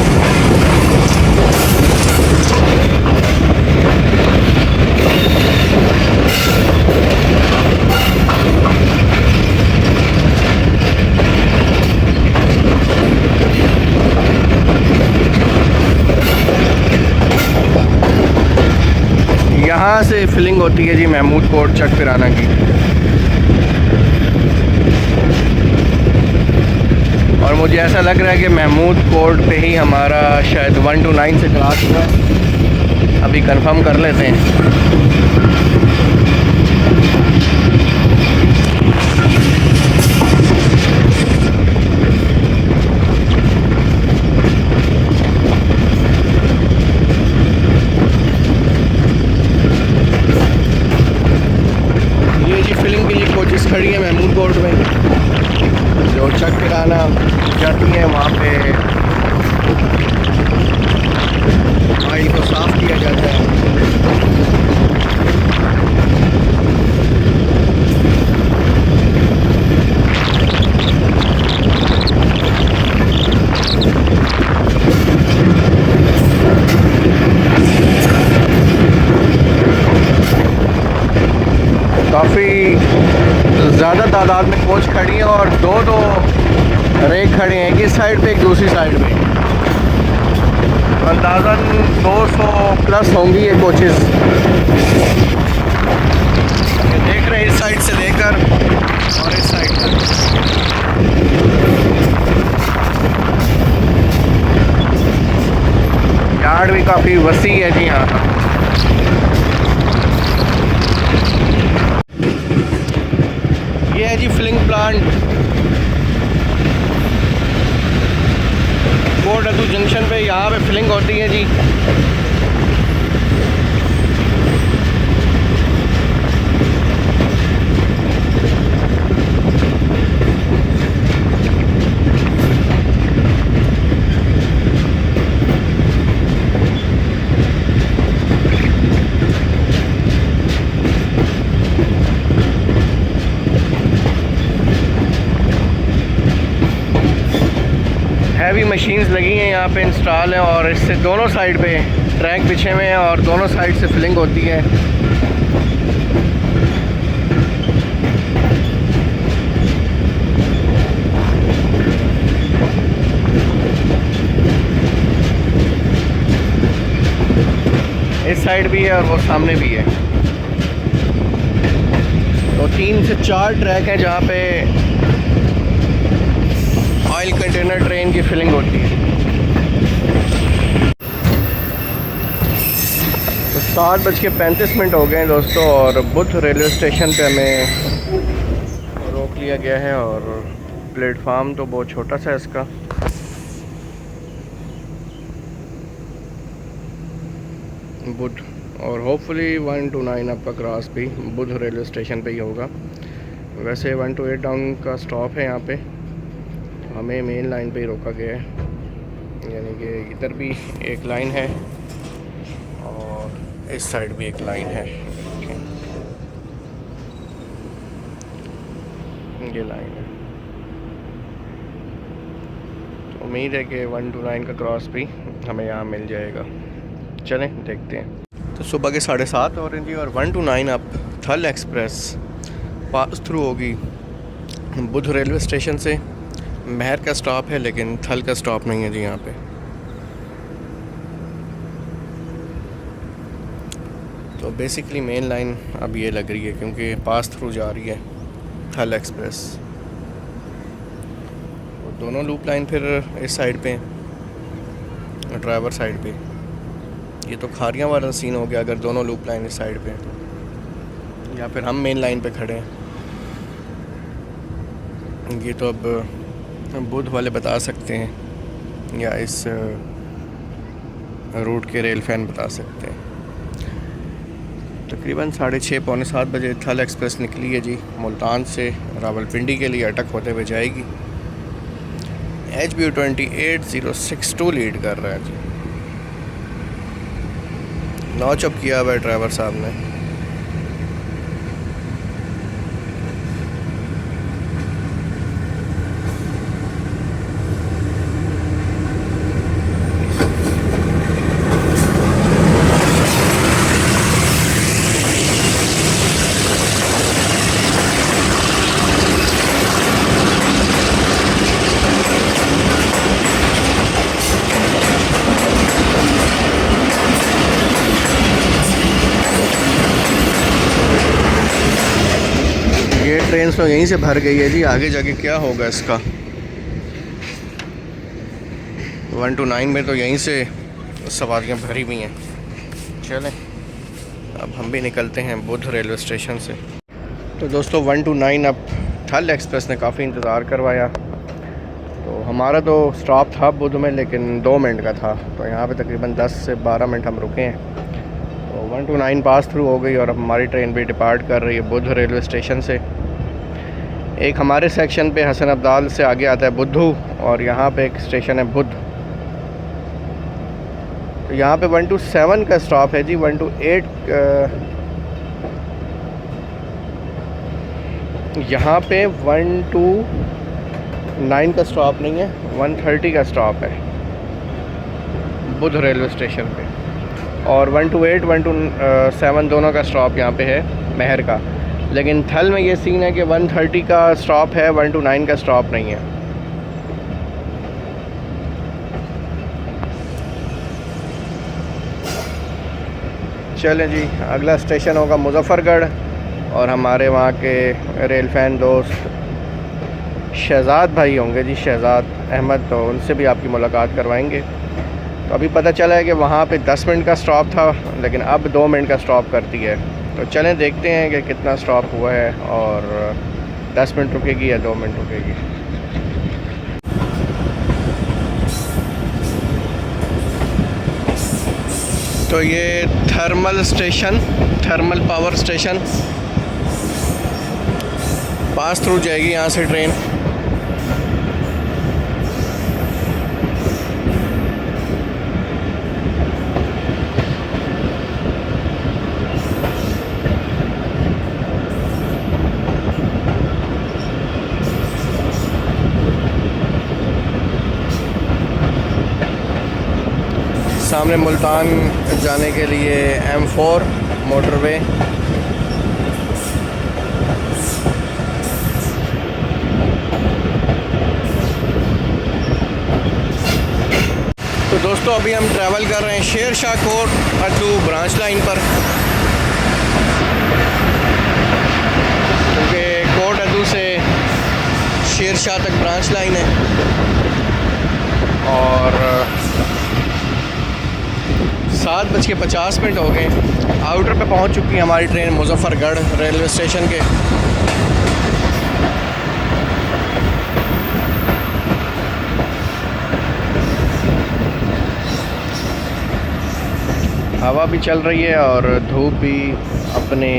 यहाँ से फिलिंग होती है जी महमूद कोर्ट चक पिराना की। और मुझे ऐसा लग रहा है कि महमूद कोर्ट पे ही हमारा शायद 1 to 9 से क्लास हुआ है। अभी कंफर्म कर लेते हैं। ये जी फिलिंग के लिए कोचेस खड़ी है महमूद कोर्ट में, जो चक पिराना जाती है वहाँ पे ऑयल को साफ़ किया जाता है। काफ़ी ज़्यादा तादाद में कोच खड़ी हैं और दो रेक खड़े हैं, एक इस साइड पे एक दूसरी साइड पे। अंदाज़न 200 प्लस होंगी ये कोचेस। देख रहे हैं इस साइड से लेकर और इस साइड तक। यार्ड भी काफ़ी वसी है जी यहाँ का। ये है जी फिलिंग प्लांट कोट अदू जंक्शन पे। यहाँ पे फिलिंग होती है जी। हैवी मशीन्स लगी हैं यहाँ पे, इंस्टॉल हैं और इससे दोनों साइड पे ट्रैक बिछे हुए हैं और दोनों साइड से फिलिंग होती है। इस साइड भी है और वो सामने भी है। तो 3 से 4 ट्रैक हैं जहाँ पे ऑयल कंटेनर ट्रेन की फिलिंग होती है। तो 7:35 हो गए हैं दोस्तों और बुध रेलवे स्टेशन पे हमें रोक लिया गया है और प्लेटफार्म तो बहुत छोटा सा है इसका। बुध और होपफुली 1 to 9 आपका क्रॉस भी बुध रेलवे स्टेशन पे ही होगा। वैसे 1 to 8 डाउन का स्टॉप है यहाँ पे, हमें मेन लाइन पे ही रोका गया है। यानी कि इधर भी एक लाइन है और इस साइड भी एक लाइन है। ये लाइन है, तो उम्मीद है कि 1 to 9 का क्रॉस भी हमें यहाँ मिल जाएगा। चलें देखते हैं। तो सुबह के 7:30 हो रही थी और 1 to 9 अब थल एक्सप्रेस पास थ्रू होगी बुध रेलवे स्टेशन से। महर का स्टॉप है लेकिन थल का स्टॉप नहीं है जी यहाँ पे। तो बेसिकली मेन लाइन अब ये लग रही है क्योंकि पास थ्रू जा रही है थल एक्सप्रेस। वो दोनों लूप लाइन फिर इस साइड पे हैं, ड्राइवर साइड पे। ये तो खारियाँ वाला सीन हो गया अगर दोनों लूप लाइन इस साइड पे हैं तो, या फिर हम मेन लाइन पे खड़े हैं। ये तो अब बुध वाले बता सकते हैं या इस रूट के रेल फैन बता सकते हैं। तकरीबन 6:30 पौने 7 बजे थल एक्सप्रेस निकली है जी मुल्तान से, रावलपिंडी के लिए अटक होते हुए जाएगी। HBU 28062 लीड कर रहा है जी। नॉच अप किया हुआ है ड्राइवर साहब ने। ये ट्रेन तो यहीं से भर गई है जी, आगे जाके क्या होगा इसका। 1 to 9 में तो यहीं से सवारियां भरी हुई हैं। चलें अब हम भी निकलते हैं बुध रेलवे स्टेशन से। तो दोस्तों 1 to 9 अब थल एक्सप्रेस ने काफ़ी इंतज़ार करवाया। तो हमारा तो स्टॉप था बुध में लेकिन 2 मिनट का था, तो यहाँ पे तकरीबन 10 से 12 मिनट हम रुके हैं। तो 1 to 9 पास थ्रू हो गई और अब हमारी ट्रेन भी डिपार्ट कर रही है बुध रेलवे स्टेशन से। एक हमारे सेक्शन पे हसन अब्दाल से आगे आता है बुद्धू और यहाँ पे एक स्टेशन है बुध। तो यहाँ पे 1 to 7 का स्टॉप है जी। 1 to 8 यहाँ पे 1 to 9 का स्टॉप नहीं है, 1:30 का स्टॉप है बुध रेलवे स्टेशन पे। और 1 to 8 1 to 7 दोनों का स्टॉप यहाँ पे है महर का। लेकिन थल में ये सीन है कि 1:30 का स्टॉप है, 1 to 9 का स्टॉप नहीं है। चलें जी, अगला स्टेशन होगा मुजफ्फरगढ़ और हमारे वहाँ के रेल फैन दोस्त शहज़ाद भाई होंगे जी, शहज़ाद अहमद, तो उनसे भी आपकी मुलाकात करवाएंगे। तो अभी पता चला है कि वहाँ पे 10 मिनट का स्टॉप था लेकिन अब 2 मिनट का स्टॉप करती है। तो चलें देखते हैं कि कितना स्टॉप हुआ है और 10 मिनट रुकेगी या 2 मिनट रुकेगी। तो ये thermal station, thermal power station pass through जाएगी यहाँ से ट्रेन। सामने मुल्तान जाने के लिए M4 मोटरवे। तो दोस्तों अभी हम ट्रैवल कर रहे हैं शेर शाह कोट अद्दू ब्रांच लाइन पर, क्योंकि कोट अद्दू से शेर शाह तक ब्रांच लाइन है। और 7:50 हो गए। आउटर पे पहुंच चुकी है हमारी ट्रेन मुजफ्फरगढ़ रेलवे स्टेशन के। हवा भी चल रही है और धूप भी अपने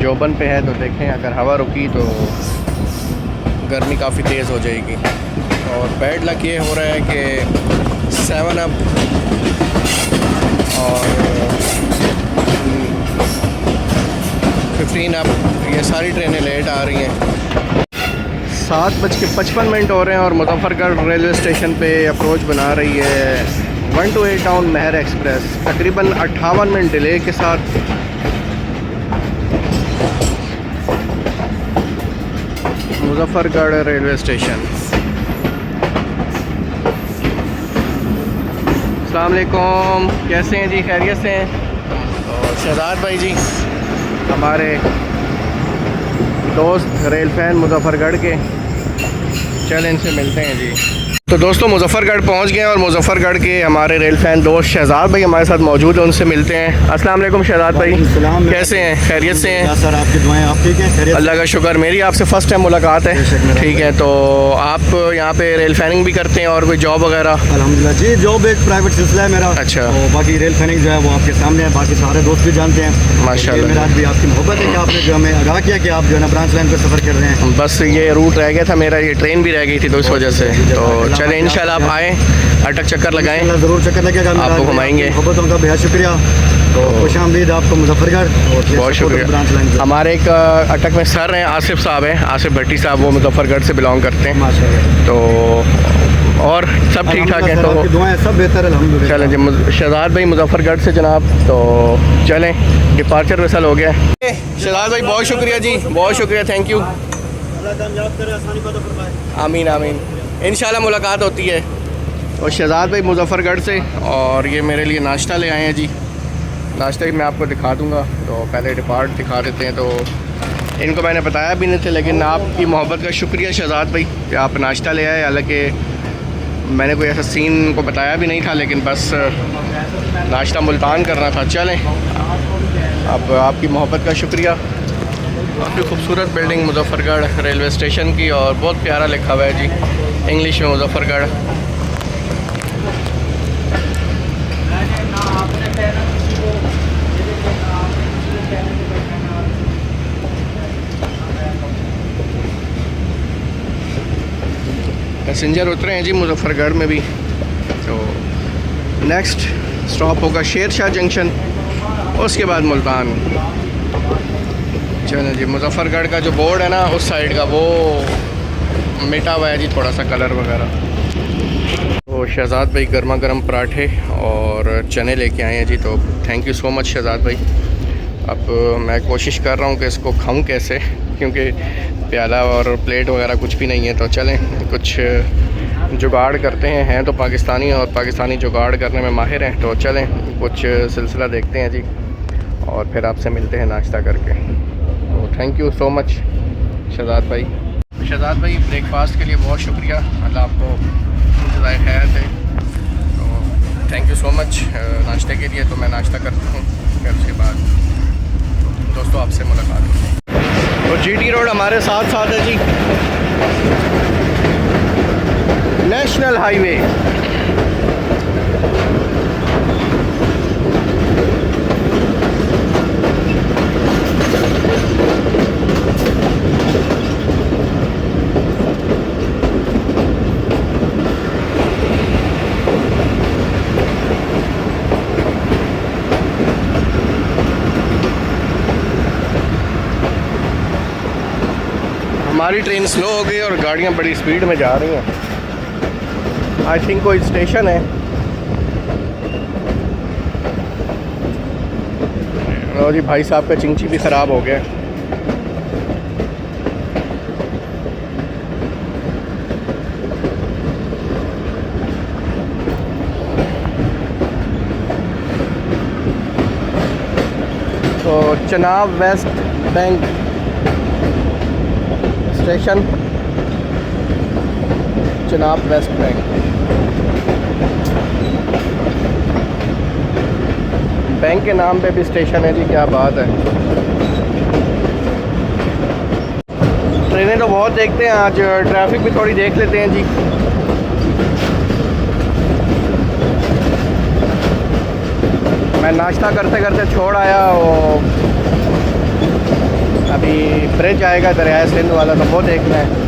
जोबन पे है। तो देखें अगर हवा रुकी तो गर्मी काफ़ी तेज़ हो जाएगी। और बैड लक ये हो रहा है कि 7 अप और 15 अप ये सारी ट्रेनें लेट आ रही हैं। 7:55 हो रहे हैं और मुजफ्फरगढ़ रेलवे स्टेशन पे अप्रोच बना रही है 1 to 8 टाउन महर एक्सप्रेस, तकरीबन 58 मिनट डिले के साथ। Muzaffargarh railway station. अस्सलाम वालेकुम, कैसे हैं जी? खैरियत से हैं? और शहजाद भाई जी हमारे दोस्त रेल फैन मुजफ्फरगढ़ के, चलें इनसे मिलते हैं जी। तो दोस्तों मुजफ्फरगढ़ पहुंच गए और मुजफ्फरगढ़ के हमारे रेल फैन दोस्त शहजाद भाई हमारे साथ मौजूद हैं, उनसे मिलते हैं। अस्सलाम वालेकुम शहजाद भाई, कैसे हैं? खैरियत से हैं? सर आपकी दुआएं, आप ठीक हैं? अल्लाह का शुक्र। मेरी आपसे फ़र्स्ट टाइम मुलाकात है। ठीक है, तो आप यहाँ पे रेल फैनिंग भी करते हैं और कोई जॉब वगैरह? अल्हम्दुलिल्लाह जी, जॉब एक प्राइवेट सिलसिला है मेरा। अच्छा। और बाकी रेल फैनिंग जो है वो आपके सामने है, बाकी सारे दोस्त भी जानते हैं माशाल्लाह। मेरा भी आपकी मोहब्बत है कि आपने जो हमें आगाह किया कि आप जो है ना ब्रांच लाइन पर सफ़र कर रहे हैं। बस ये रूट रह गया था मेरा, ये ट्रेन भी रह गई थी तो इस वजह से। तो चलें इंशाल्लाह आप आएँ, अटक चक्कर लगाएं, ज़रूर चक्कर लगेगा, आपको घुमाएंगे। मोहब्बतों का बेहद शुक्रिया। तो खुशामदीद आपको मुजफ्फरगढ़, बहुत शुक्रिया। Branch line. हमारे एक अटक में सर हैं, आसिफ साहब हैं, आसिफ भट्टी साहब, वो मुजफ्फरगढ़ से बिलोंग करते हैं। माशाल्लाह। तो और सब ठीक ठाक है? तो आपकी दुआएं सब बेहतर है अल्हम्दुलिल्लाह। चलें जी, शहजाद भाई मुजफ्फरगढ़ से जनाब, तो चलें डिपार्चर वैसल हो गया। शहजाद भाई बहुत शुक्रिया जी, बहुत शुक्रिया, थैंक यू। आमीन आमीन, इंशाल्लाह मुलाकात होती है। और शहजाद भाई मुजफ्फरगढ़ से, और ये मेरे लिए नाश्ता ले आए हैं जी। नाश्ते मैं आपको दिखा दूँगा, तो पहले डिपार्ट दिखा देते हैं। तो इनको मैंने बताया भी नहीं थे, लेकिन आपकी मोहब्बत का शुक्रिया शहजाद भाई कि आप नाश्ता ले आए। हालांकि मैंने कोई ऐसा सीन को बताया भी नहीं था, लेकिन बस नाश्ता मुल्तान करना था। चलें, अब आपकी मोहब्बत का शुक्रिया। काफ़ी खूबसूरत बिल्डिंग मुजफ्फरगढ़ रेलवे स्टेशन की, और बहुत प्यारा लिखा हुआ है जी इंग्लिश में मुजफ्फरगढ़। पैसेंजर उतरे हैं जी मुजफ्फरगढ़ में भी। तो नेक्स्ट स्टॉप होगा शेर शाह जंक्शन, उसके बाद मुल्तान। चलो जी, मुजफ्फरगढ़ का जो बोर्ड है ना उस साइड का, वो मिटा हुआ है जी थोड़ा सा कलर वगैरह। तो शहजाद भाई गर्मा गर्म पराठे और चने लेके आए हैं जी, तो thank you so much Shahzad भाई। अब मैं कोशिश कर रहा हूँ कि इसको खाऊं कैसे, क्योंकि प्याला और प्लेट वगैरह कुछ भी नहीं है। तो चलें कुछ जुगाड़ करते हैं तो पाकिस्तानी, और पाकिस्तानी जुगाड़ करने में माहिर हैं। तो चलें कुछ सिलसिला देखते हैं जी, और फिर आपसे मिलते हैं नाश्ता करके। तो thank you so much Shahzad भाई। शहजाद भाई ब्रेकफास्ट के लिए बहुत शुक्रिया, अल्लाह आपको जज़ाए खैर दे। तो थैंक यू सो मच नाश्ते के लिए। तो मैं नाश्ता करता हूँ, फिर उसके बाद दोस्तों आपसे मुलाकात होती है। तो जीटी रोड हमारे साथ साथ है जी, नेशनल हाईवे। हमारी ट्रेन स्लो हो गई और गाड़ियाँ बड़ी स्पीड में जा रही हैं। आई थिंक कोई स्टेशन है। और जी भाई साहब का चिंची भी ख़राब हो गया। तो Chenab West Bank station, Chenab West Bank. Bank के नाम पे भी स्टेशन है जी, क्या बात है। ट्रेनें तो बहुत देखते हैं, आज ट्रैफिक भी थोड़ी देख लेते हैं जी। मैं नाश्ता करते करते छोड़ आया, वो अभी ब्रिज आएगा दरिया सिंध वाला, तो वो देखना है।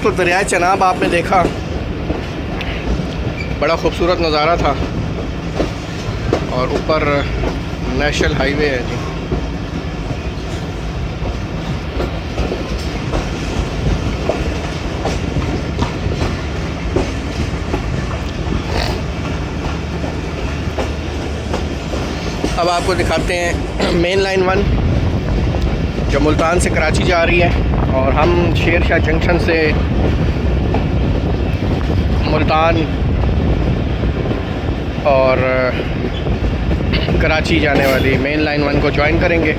दोस्तों दरिया चनाब आपने देखा, बड़ा खूबसूरत नज़ारा था। और ऊपर नेशनल हाईवे है जी। अब आपको दिखाते हैं मेन लाइन 1 जो मुल्तान से कराची जा रही है। और हम शेर शाह जंक्शन से मुल्तान और कराची जाने वाली मेन लाइन 1 को ज्वाइन करेंगे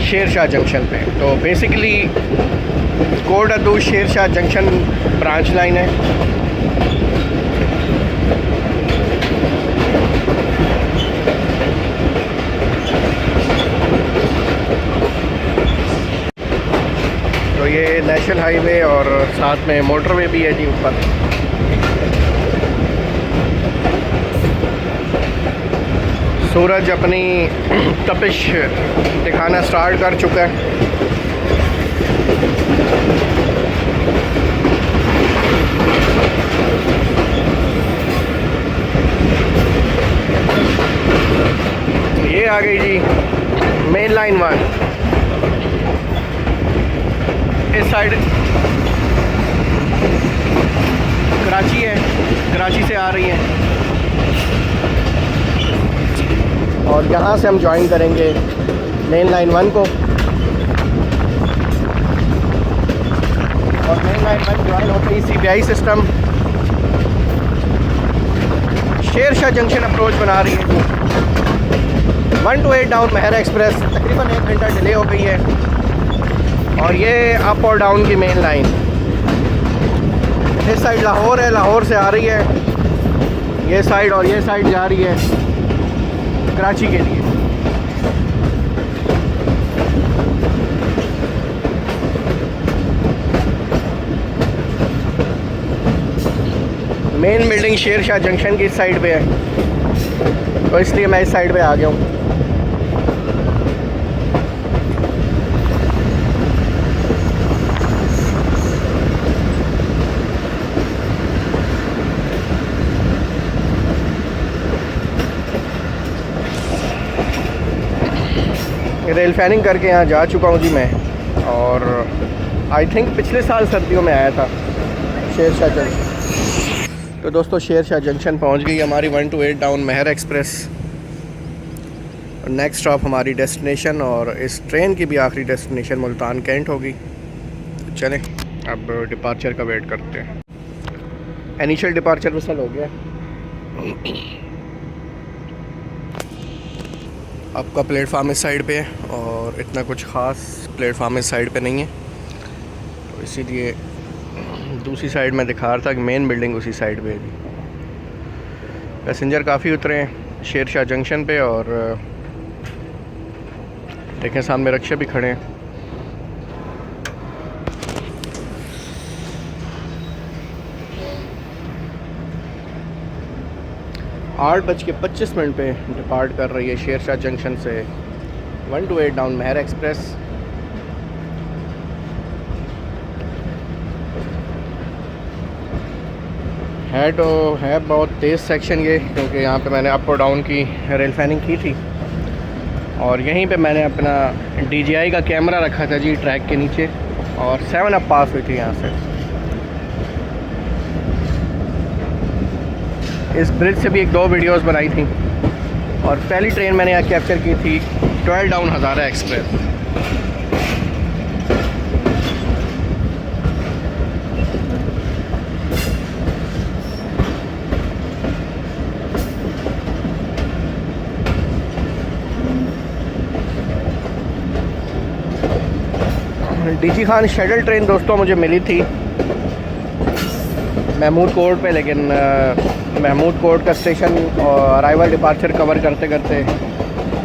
शेर शाह जंक्शन पे। तो basically कोटअदू Sher Shah junction branch line है। तो ये नेशनल हाईवे और साथ में मोटरवे भी है जी ऊपर। सूरज अपनी तपिश दिखाना स्टार्ट कर चुका है। ये आ गई जी मेन लाइन 1। इस साइड कराची है, कराची से आ रही है और यहाँ से हम ज्वाइन करेंगे मेन लाइन 1 को। और मेन लाइन 1 ज्वाइन होते ही CPI system Sher Shah junction approach बना रही है। 1 to 8 डाउन महर एक्सप्रेस तकरीबन 1 घंटा डिले हो गई है। और ये अप और डाउन की मेन लाइन इस साइड लाहौर है, लाहौर से आ रही है ये साइड, और ये साइड जा रही है कराची के लिए। Main building Sher Shah junction की इस साइड पे है, तो इसलिए मैं इस साइड पे आ गया हूँ। रेल फैनिंग करके यहाँ जा चुका हूँ जी मैं। और आई थिंक पिछले साल सर्दियों में आया था शेर शाह जंक्शन। तो दोस्तों शेर शाह जंक्शन पहुँच गई हमारी 1 to 8 down Mehr express. Next stop हमारी डेस्टिनेशन, और इस ट्रेन की भी आखिरी डेस्टिनेशन मुल्तान कैंट होगी। चलें अब डिपार्चर का वेट करते हैं। इनिशियल डिपार्चर विसल हो गया। आपका प्लेटफार्म इस साइड पे है और इतना कुछ ख़ास प्लेटफार्म इस साइड पे नहीं है, तो इसीलिए दूसरी साइड में दिखा रहा था कि मेन बिल्डिंग उसी साइड पे है। पैसेंजर काफ़ी उतरे हैं शेर शाह जंक्शन पे, और देखें सामने रिक्शे भी खड़े हैं। 8:25 पे डिपार्ट कर रही है शेर शाह जंक्शन से 1 to 8 डाउन महर एक्सप्रेस। है बहुत तेज़ सेक्शन ये, क्योंकि यहाँ पे मैंने अप और डाउन की रेल फैनिंग की थी। और यहीं पे मैंने अपना DJI का कैमरा रखा था जी ट्रैक के नीचे, और 7 अप पास हुई थी यहाँ से। इस ब्रिज से भी 1-2 वीडियोस बनाई थी। और पहली ट्रेन मैंने यहाँ कैप्चर की थी 12 डाउन हज़ारा एक्सप्रेस। DG खान शेडल ट्रेन दोस्तों मुझे मिली थी महमूद कोर्ट पे, लेकिन महमूद कोर्ट का स्टेशन और अराइवल डिपार्चर कवर करते करते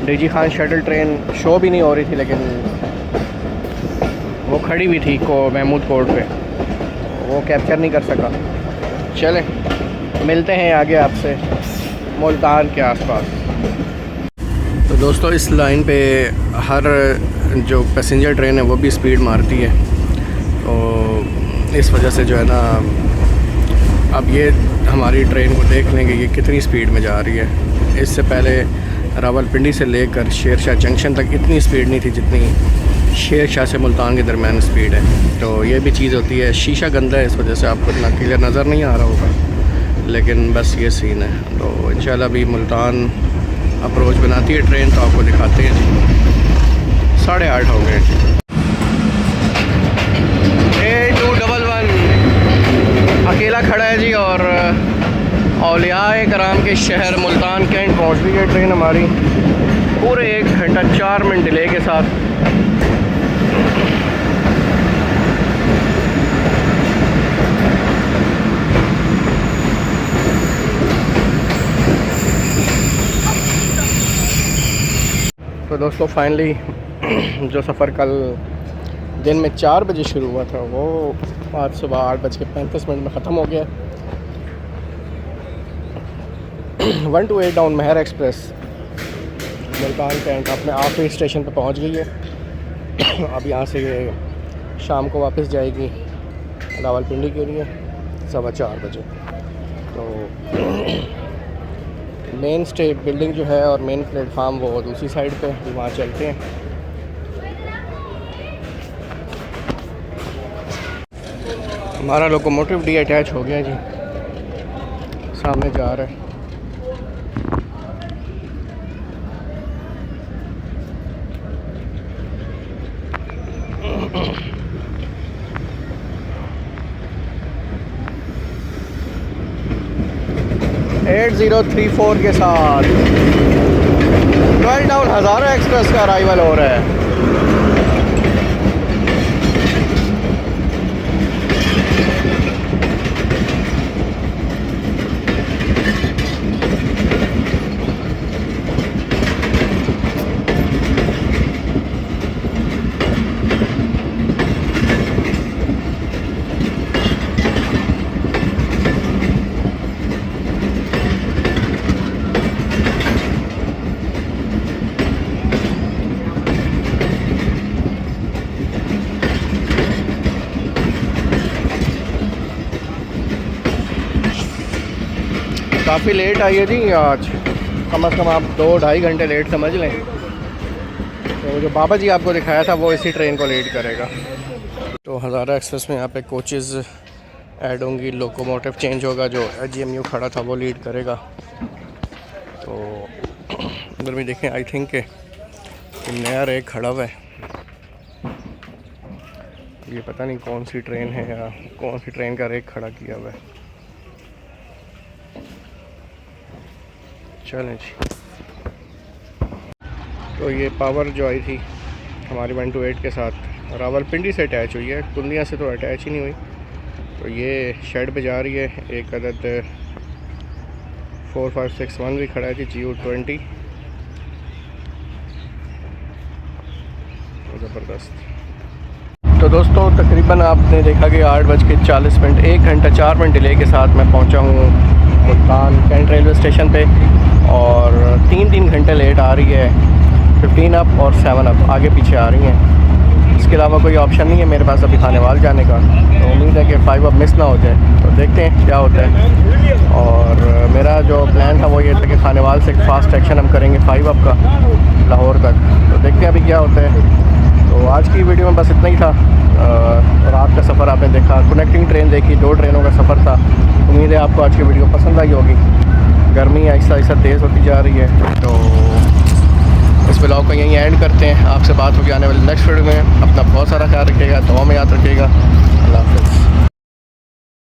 DG Khan shuttle train show भी नहीं हो रही थी, लेकिन वो खड़ी हुई थी को महमूद कोर्ट पे, वो कैप्चर नहीं कर सका। चलें मिलते हैं आगे आपसे मुल्तान के आसपास। तो दोस्तों इस लाइन पे हर जो पैसेंजर ट्रेन है वो भी स्पीड मारती है, तो इस वजह से जो है ना अब ये हमारी ट्रेन को देख लेंगे ये कितनी स्पीड में जा रही है। इससे पहले रावलपिंडी से लेकर शेरशाह जंक्शन तक इतनी स्पीड नहीं थी जितनी शेरशाह से मुल्तान के दरमियान स्पीड है। तो ये भी चीज़ होती है, शीशा गंदा है इस वजह से आपको इतना क्लियर नज़र नहीं आ रहा होगा, लेकिन बस ये सीन है। तो इंशाल्लाह अभी मुल्तान अप्रोच बनाती है ट्रेन तो आपको दिखाते हैं जी। 8:30 हो गए। 8211 अकेला खड़ा है जी और औलियाए कराम के शहर मुल्तान कैंट पहुंच गई है ट्रेन हमारी पूरे 1 घंटा 4 मिनट डिले के साथ। तो दोस्तों फाइनली जो सफ़र कल दिन में 4 बजे शुरू हुआ था वो आज सुबह 8:35 में ख़त्म हो गया। 128 down Mehr express Multan cantt अपने आखिरी स्टेशन पर पहुंच गई है। अब यहाँ से ये शाम को वापस जाएगी रावलपिंडी के लिए 4:15 बजे। तो मेन स्टेट बिल्डिंग जो है और मेन प्लेटफार्म वो दूसरी साइड पे, वहाँ चलते हैं। हमारा लोकोमोटिव डी अटैच हो गया जी, सामने जा रहा है। एट 8034 के साथ 12 डाउन हज़ारा एक्सप्रेस का अराइवल हो रहा है। काफ़ी लेट आई है जी आज, कम से कम आप 2-2.5 घंटे लेट समझ लें। तो जो बाबा जी आपको दिखाया था वो इसी ट्रेन को लीड करेगा। तो हज़ारा एक्सप्रेस में यहाँ पे कोचेज़ ऐड होंगी, लोकोमोटिव चेंज होगा, जो GMU खड़ा था वो लीड करेगा। तो उधर भी देखें, आई थिंक कि नया रेक खड़ा हुआ है। ये पता नहीं कौन सी ट्रेन है या कौन सी ट्रेन का रेक खड़ा किया हुआ है। चलें जी। तो ये पावर जो आई थी हमारी 128 के साथ रावलपिंडी से अटैच हुई है, कुंदिया से तो अटैच ही नहीं हुई। तो ये शेड पे जा रही है। एक अदद 4561 भी खड़ा है जी, GU20 ज़बरदस्त। तो दोस्तों तकरीबन आपने देखा कि 8:40, 1 घंटा 4 मिनट डिले के साथ मैं पहुंचा हूँ मुल्तान कैंट रेलवे स्टेशन पे। और 3 घंटे लेट आ रही है 15 अप और 7 अप आगे पीछे आ रही हैं। इसके अलावा कोई ऑप्शन नहीं है मेरे पास अभी खानेवाल जाने का। तो उम्मीद है कि 5 अप मिस ना हो जाए। तो देखते हैं क्या होता है। और मेरा जो प्लान था वो ये था कि खानेवाल से एक फ़ास्ट एक्शन हम करेंगे 5 अप का लाहौर तक। तो देखते हैं अभी क्या होता है। तो आज की वीडियो में बस इतना ही था। रात का सफ़र आपने देखा, कनेक्टिंग ट्रेन देखी, 2 ट्रेनों का सफ़र था। उम्मीद है आपको आज की वीडियो पसंद आई होगी। गर्मी आहिस्ता आहिस्ता तेज़ होती जा रही है। तो इस व्लॉग को यहीं एंड करते हैं। आपसे बात होगी आने वाली नेक्स्ट वीडियो में। अपना बहुत सारा ख्याल रखिएगा, दुआ में याद रखिएगा। अल्लाह हाफ़िज़।